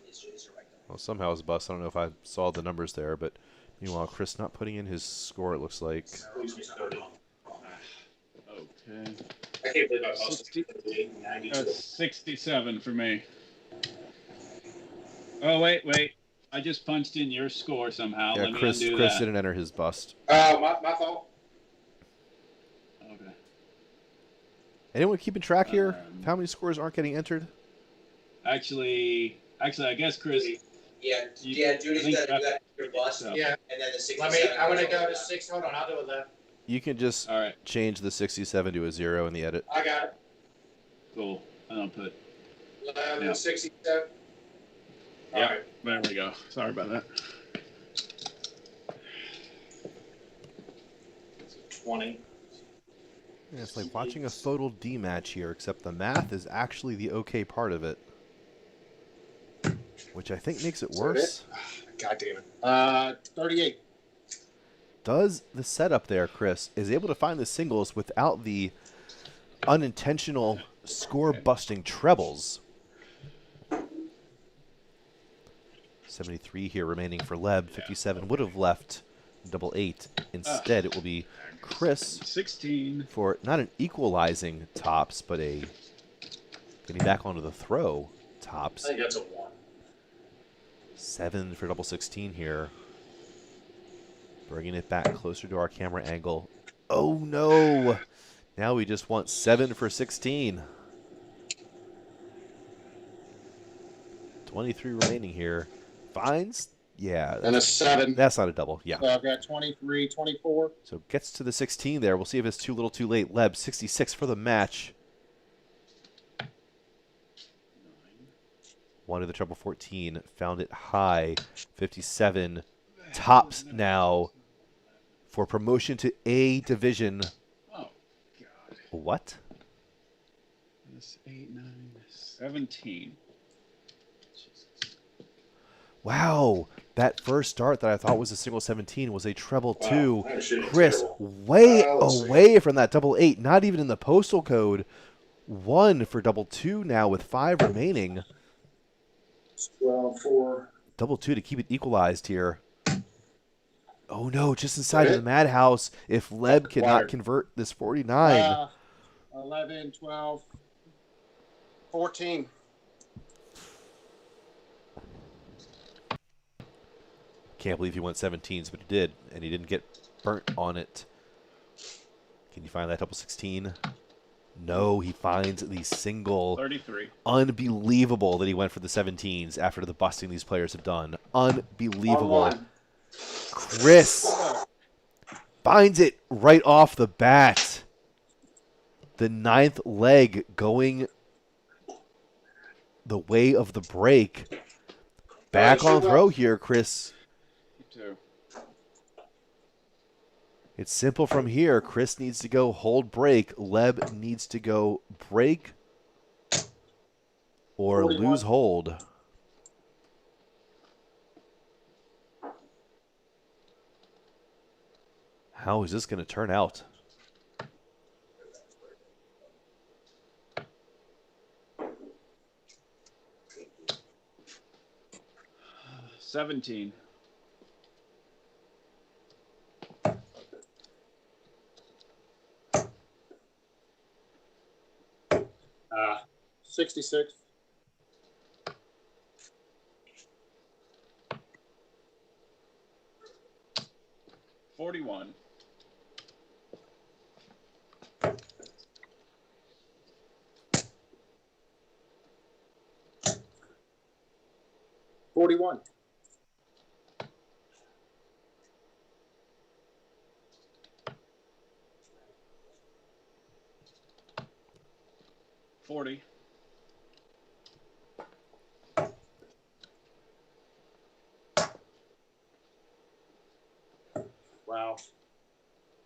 S6: is it right though?
S1: Well, somehow it's a bust. I don't know if I saw the numbers there, but meanwhile, Chris not putting in his score, it looks like.
S4: Okay.
S5: I can't believe I
S4: posted
S5: 60,
S4: 67 for me. Oh, wait. I just punched in your score somehow.
S1: Yeah,
S4: Let me
S1: Chris
S4: undo that.
S1: didn't enter his bust.
S5: my fault.
S4: Okay.
S1: Anyone keeping track here? Of how many scores aren't getting entered?
S4: Actually, I guess Chris.
S6: Yeah,
S4: You- I
S6: Judy's
S4: think
S6: got
S4: that-
S6: your bus,
S4: so.
S5: Yeah.
S6: and then the 67.
S5: Let me, I'm going to go to 6. Hold on, I'll do it then.
S1: You can just
S4: All right.
S1: change the 67 to a 0 in the edit.
S5: I got it.
S4: Cool. I don't put.
S5: 11,
S4: Yeah.
S5: 67. All
S4: Yeah.
S5: right.
S4: There we go. Sorry about that.
S5: 20.
S1: Yeah, it's like watching a photo D match here, except the math is actually the okay part of it, which I think makes it worse.
S5: God damn it. 38.
S1: Does the setup there, Chris, is able to find the singles without the unintentional score-busting trebles. 73 here remaining for Leb. 57 would have left double 8. Instead, it will be Chris
S4: 16.
S1: for not an equalizing tops, but a getting back onto the throw tops.
S5: I think that's a 1.
S1: 7 for double 16 here. Bringing it back closer to our camera angle. Oh no! Now we just want 7 for 16. 23 remaining here. Finds? Yeah.
S5: And a 7.
S1: That's not a double. Yeah.
S5: So I've got 23, 24.
S1: So gets to the 16 there. We'll see if it's too little too late. Leb, 66 for the match. One of the treble 14. Found it high. 57. Tops now for promotion to A division.
S4: Oh, God.
S1: What?
S4: This 8, 9, 17.
S1: Wow. That first start that I thought was a single 17 was a treble 2.
S5: Wow, that shit is
S1: Chris,
S5: terrible.
S1: way
S5: Let's see.
S1: away from that double 8. Not even in the postal code. 1 for double 2 now with 5 remaining.
S5: 12, 4.
S1: Double 2 to keep it equalized here. Oh no, just inside of the madhouse. If Leb cannot
S5: Wired.
S1: convert this 49.
S5: 11, 12, 14.
S1: Can't believe he went 17s, but he did, and he didn't get burnt on it. Can you find that double 16? No, he finds the single.
S4: 33.
S1: Unbelievable that he went for the 17s after the busting these players have done.
S2: On
S1: Unbelievable.
S2: one.
S1: Chris finds it right off the bat. The 9th leg going the way of the break. Back
S5: All right,
S1: on
S5: shoot
S1: throw
S5: well.
S1: here, Chris.
S4: Two.
S1: It's simple from here. Chris needs to go hold break. Leb needs to go break or
S5: 41.
S1: lose hold. How is this going to turn out?
S4: — 17.
S5: Uh, 66.
S4: — 41.
S5: $41.
S4: 40.
S5: Wow.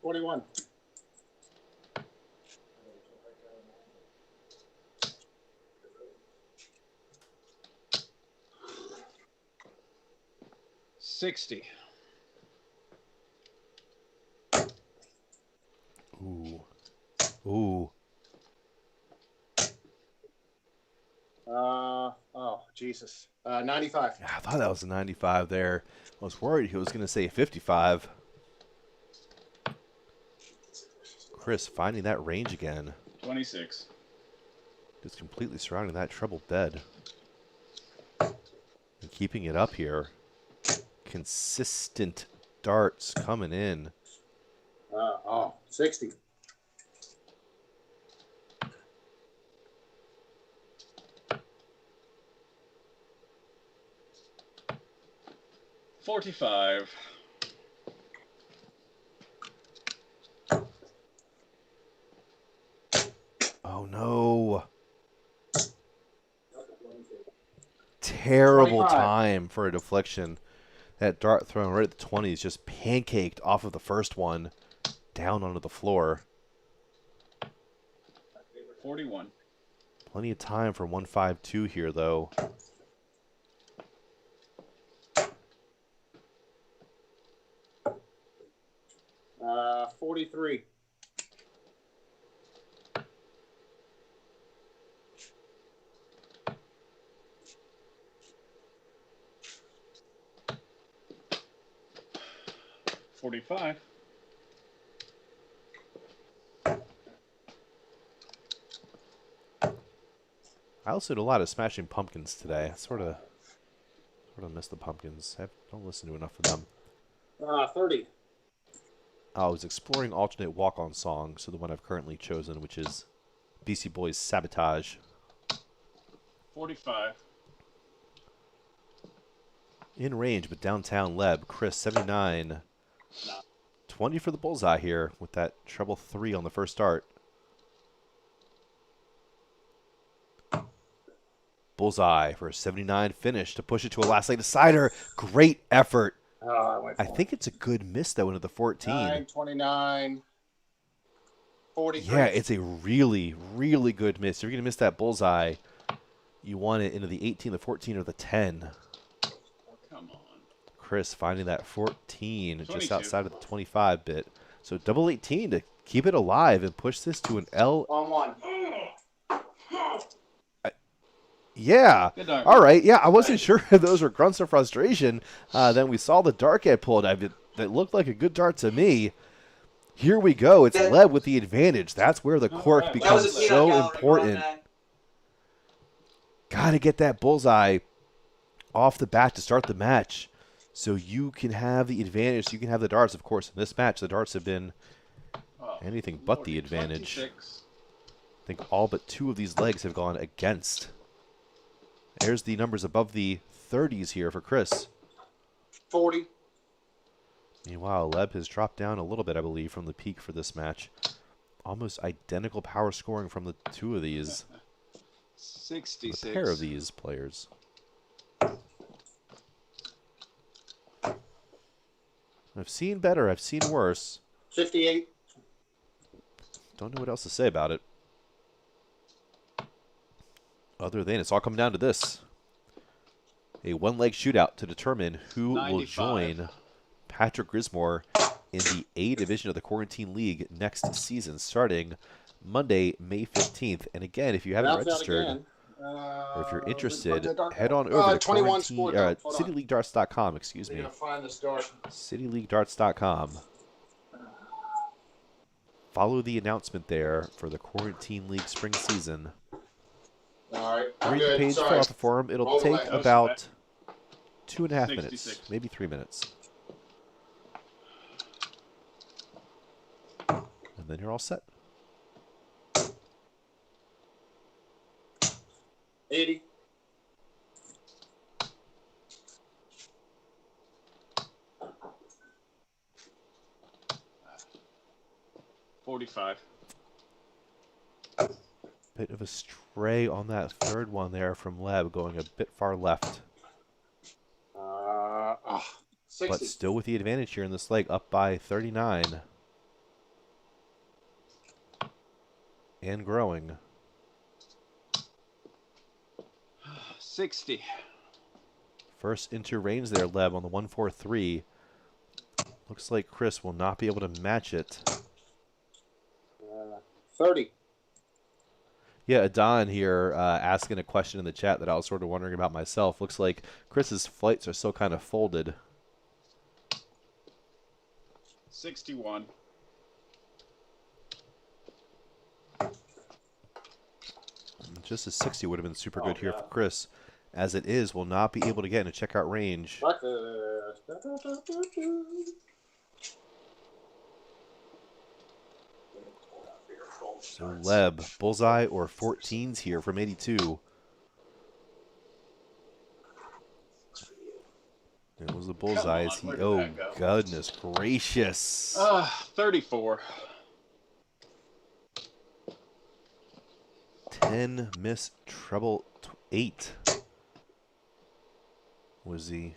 S5: 41.
S4: — 60.
S1: Ooh. Ooh.
S5: Oh, Jesus. 95.
S1: Yeah, I thought that was a 95 there. I was worried he was going to say 55. Chris finding that range again.
S4: 26.
S1: Just completely surrounding that treble bed. And keeping it up here. Consistent darts coming in.
S5: 60.
S4: — 45.
S1: Oh no. Terrible
S5: 25.
S1: time for a deflection. That dart thrown right at the 20s just pancaked off of the first one down onto the floor.
S4: 41.
S1: Plenty of time for 152 here though.
S5: 43.
S4: 45.
S1: I also did a lot of smashing pumpkins today. I sort of miss the pumpkins. I don't listen to enough of them.
S5: 30.
S1: I was exploring alternate walk-on songs, so the one I've currently chosen, which is BC Boys' Sabotage.
S4: 45.
S1: In range, but downtown Leb. Chris, 79. 20 for the bullseye here with that treble 3 on the first start. Bullseye for a 79 finish to push it to a last lane decider. Great effort. I think it's a good miss, though, into the 14.
S5: 9, 29, 43.
S1: Yeah, it's a really, really good miss. If you're going to miss that bullseye, you want it into the 18, the 14, or the 10.
S4: Come on.
S1: Chris finding that 14 just
S4: 22.
S1: outside of the 25 bit. So double 18 to keep it alive and push this to an L.
S5: On one.
S1: Yeah.
S4: Good dart.
S1: All right. Yeah, I wasn't sure if those were grunts of frustration. Then we saw the dark head pulled. That looked like a good dart to me. Here we go. It's Leb with the advantage. That's where the cork
S4: That
S1: becomes
S6: was a peanut
S1: so
S6: gallery
S1: important.
S6: run, man.
S1: Got to get that bullseye off the bat to start the match so you can have the advantage. So you can have the darts. Of course, in this match, the darts have been
S4: Oh,
S1: anything but the
S4: Lordy,
S1: advantage.
S4: 26.
S1: think all but 2 of these legs have gone against. There's the numbers above the 30s here for Chris.
S5: 40.
S1: Meanwhile, Leb has dropped down a little bit, I believe, from the peak for this match. Almost identical power scoring from the 2 of these.
S4: 66.
S1: The pair of these players. I've seen better. I've seen worse.
S5: 58.
S1: Don't know what else to say about it. Other than it's all come down to this. A one-leg shootout to determine who
S4: 95.
S1: will join Patrick Grismore in the A Division of the Quarantine League next season, starting Monday, May 15th. And again, if you haven't
S5: Bounce out
S1: registered,
S5: again.
S1: or if you're
S5: Where's
S1: interested,
S5: the dart?
S1: head on over to
S5: 21 scored, though. Hold on.
S1: cityleaguedarts.com, excuse
S5: I'm
S1: me.
S5: going to find this dart.
S1: cityleaguedarts.com. Follow the announcement there for the Quarantine League spring season.
S5: All right. I'm
S1: Read the
S5: good.
S1: page, fill
S5: Sorry.
S1: out the form. It'll
S5: Roll
S1: take
S5: away.
S1: about 2.5 minutes,
S4: 66.
S1: maybe 3 minutes. And then you're all set.
S5: 80.
S4: $45.
S1: Bit of a stray on that third one there from Leb, going a bit far left.
S5: 60.
S1: But still with the advantage here in this leg, up by 39. And growing.
S4: 60.
S1: First into range there, Leb, on the 1-4-3. Looks like Chris will not be able to match it.
S5: 30.
S1: Yeah, Adon here asking a question in the chat that I was sort of wondering about myself. Looks like Chris's flights are still kind of folded.
S4: 61.
S1: Just a 60 would have been super good here for Chris. As it is, will not be able to get in a checkout range. So Leb, bullseye or 14s here from 82. It was the bullseye. Is he?
S4: Where did
S1: Oh,
S4: that go?
S1: goodness gracious.
S4: 34.
S1: 10 miss treble 8 was the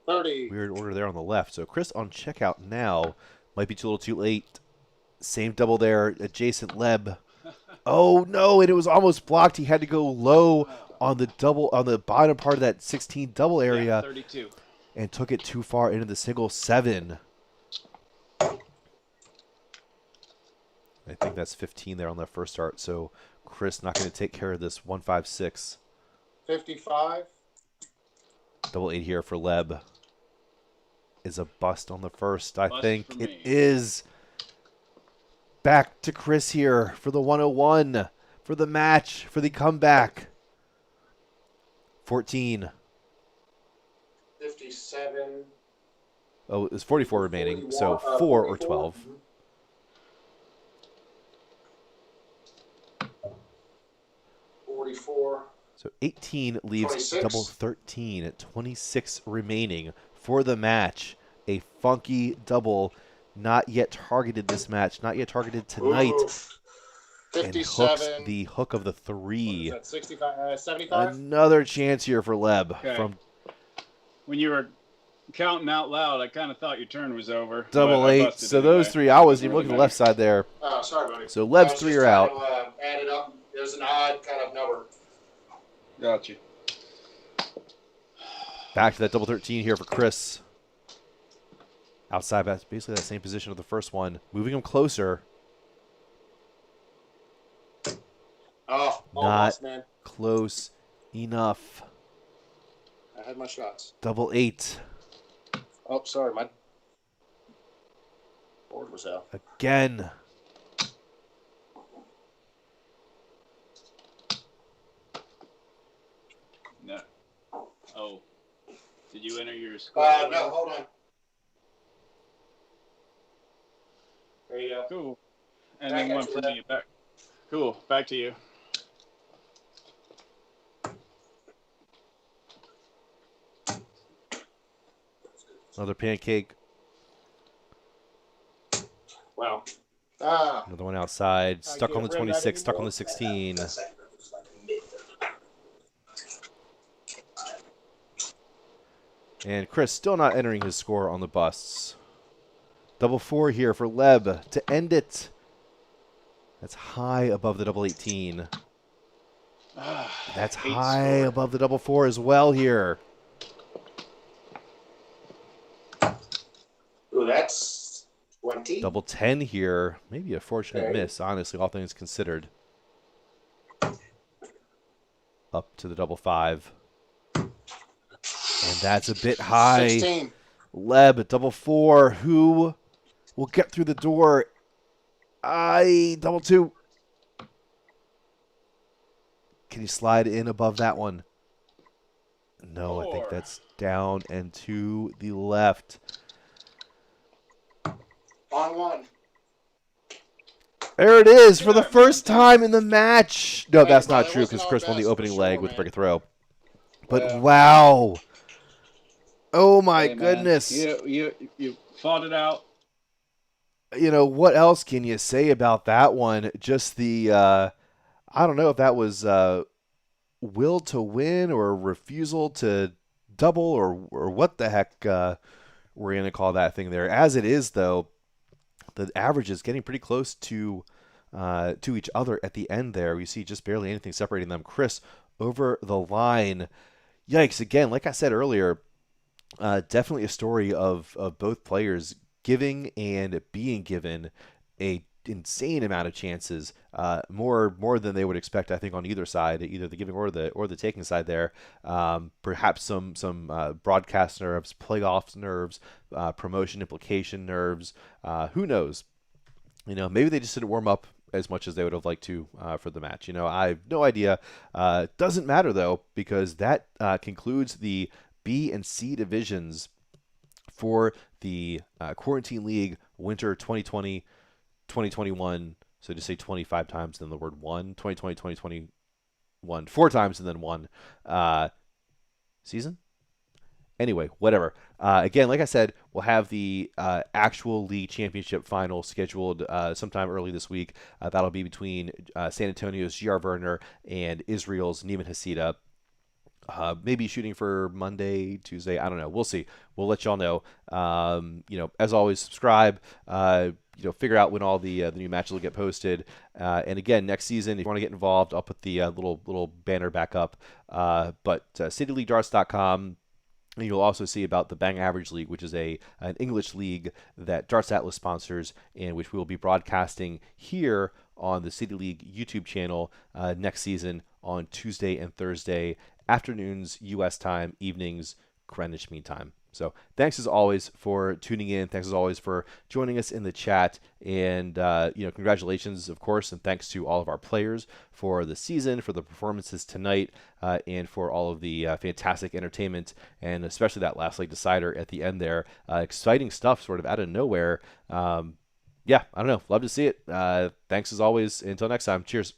S5: 30.
S1: weird order there on the left. So Chris on checkout now. Might be too little too late. Same double there, adjacent Leb. Oh no, and it was almost blocked. He had to go low on the double, on the bottom part of that 16 double area,
S4: Yeah, 32.
S1: and took it too far into the single 7. I think that's 15 there on that first start. So Chris not going to take care of this 1-5-6.
S5: 55.
S1: Double 8 here for Leb. Is a bust on the first. I
S4: Bust
S1: think
S4: for
S1: it
S4: me.
S1: is. Back to Chris here for the 101, for the match, for the comeback. 14.
S5: 57.
S1: Oh, it's 44 remaining, so 4 or
S5: 44.
S1: 12.
S5: 44.
S1: So 18 leaves
S5: 26.
S1: double 13 at 26 remaining for the match. A funky double, not yet targeted this match, not yet targeted tonight.
S5: Oof.
S1: And
S5: 57.
S1: hooks the hook of the 3.
S5: What is that, 65, 75?
S1: Another chance here for Leb
S4: Okay.
S1: from
S4: When you were counting out loud, I kind of thought your turn was over.
S1: double
S4: but I
S1: 8.
S4: busted
S1: So
S4: anyway.
S1: those 3, I wasn't even looking at the left side there.
S5: Oh, sorry, buddy.
S1: So Leb's
S5: I was
S1: 3
S5: just
S1: are out.
S5: trying to, add it up. There's an odd kind of number.
S4: Got you.
S1: Back to that double 13 here for Chris. Outside, basically that same position of the first one. Moving him closer.
S5: Oh,
S1: Not
S5: almost, man.
S1: close enough.
S5: I had my shots.
S1: Double 8.
S5: Oh, sorry, my board was out.
S1: Again.
S4: No. Oh. Did you enter your score?
S5: No, hold on. There you go.
S4: Cool. And
S5: Back
S4: then one
S5: after
S4: for
S5: that.
S4: me back. Cool. Back to you.
S1: Another pancake.
S2: Wow.
S1: Another one outside. Stuck on the
S2: can't rim that
S1: 26, stuck on
S2: anymore.
S1: the 16. And Chris still not entering his score on the busts. Double 4 here for Leb to end it. That's high above the double 18. That's high above the double 4 as well here.
S5: Ooh, that's 20.
S1: Double 10 here. Maybe a fortunate miss, honestly, all things considered. Up to the double 5. And that's a bit high.
S5: 16.
S1: Leb at double 4. Who will get through the door? Double 2. Can you slide in above that one? No, I think
S4: 4.
S1: that's down and to the left.
S5: On 1.
S1: There it is for the first time in the match. No,
S5: Hey,
S1: that's
S5: well,
S1: not
S5: it
S1: true
S5: wasn't
S1: because
S5: our
S1: Chris won the
S5: best for
S1: opening
S5: sure,
S1: leg with
S5: man.
S1: break a throw. But
S4: Yeah.
S1: wow. Oh my
S4: Hey, man,
S1: goodness.
S4: You fought it out.
S1: You know, what else can you say about that one? Just the, I don't know if that was will to win or refusal to double or what the heck we're going to call that thing there. As it is, though, the average is getting pretty close to each other at the end there. We see just barely anything separating them. Chris over the line. Yikes. Again, like I said earlier, definitely a story of both players giving and being given a insane amount of chances, more than they would expect, I think, on either side, either the giving or the taking side there. Perhaps some broadcast nerves, playoffs nerves, promotion implication nerves. Who knows? You know, maybe they just didn't warm up as much as they would have liked to for the match. You know, I have no idea. Doesn't matter, though, because that concludes the B and C divisions for the Quarantine League Winter 2020-2021. So just say 25 times, then the word 1. 2020-2021. 4 times and then 1. Season? Anyway, whatever. Again, like I said, we'll have the actual league championship final scheduled sometime early this week. That'll be between San Antonio's GR Werner and Israel's Neiman Hasida. Maybe shooting for Monday, Tuesday. I don't know. We'll see. We'll let y'all know. You know, as always, subscribe. You know, figure out when all the new matches will get posted. And again, next season, if you want to get involved, I'll put the little banner back up. But cityleaguedarts.com. And you'll also see about the Bang Average League, which is an English league that Darts Atlas sponsors, and which we will be broadcasting here on the City League YouTube channel next season on Tuesday and Thursday afternoons, U.S. time, evenings, Greenwich Mean Time. So thanks as always for tuning in. Thanks as always for joining us in the chat. And, you know, congratulations, of course, and thanks to all of our players for the season, for the performances tonight, and for all of the fantastic entertainment, and especially that last leg decider at the end there. Exciting stuff sort of out of nowhere. Yeah, I don't know. Love to see it. Thanks as always. Until next time. Cheers.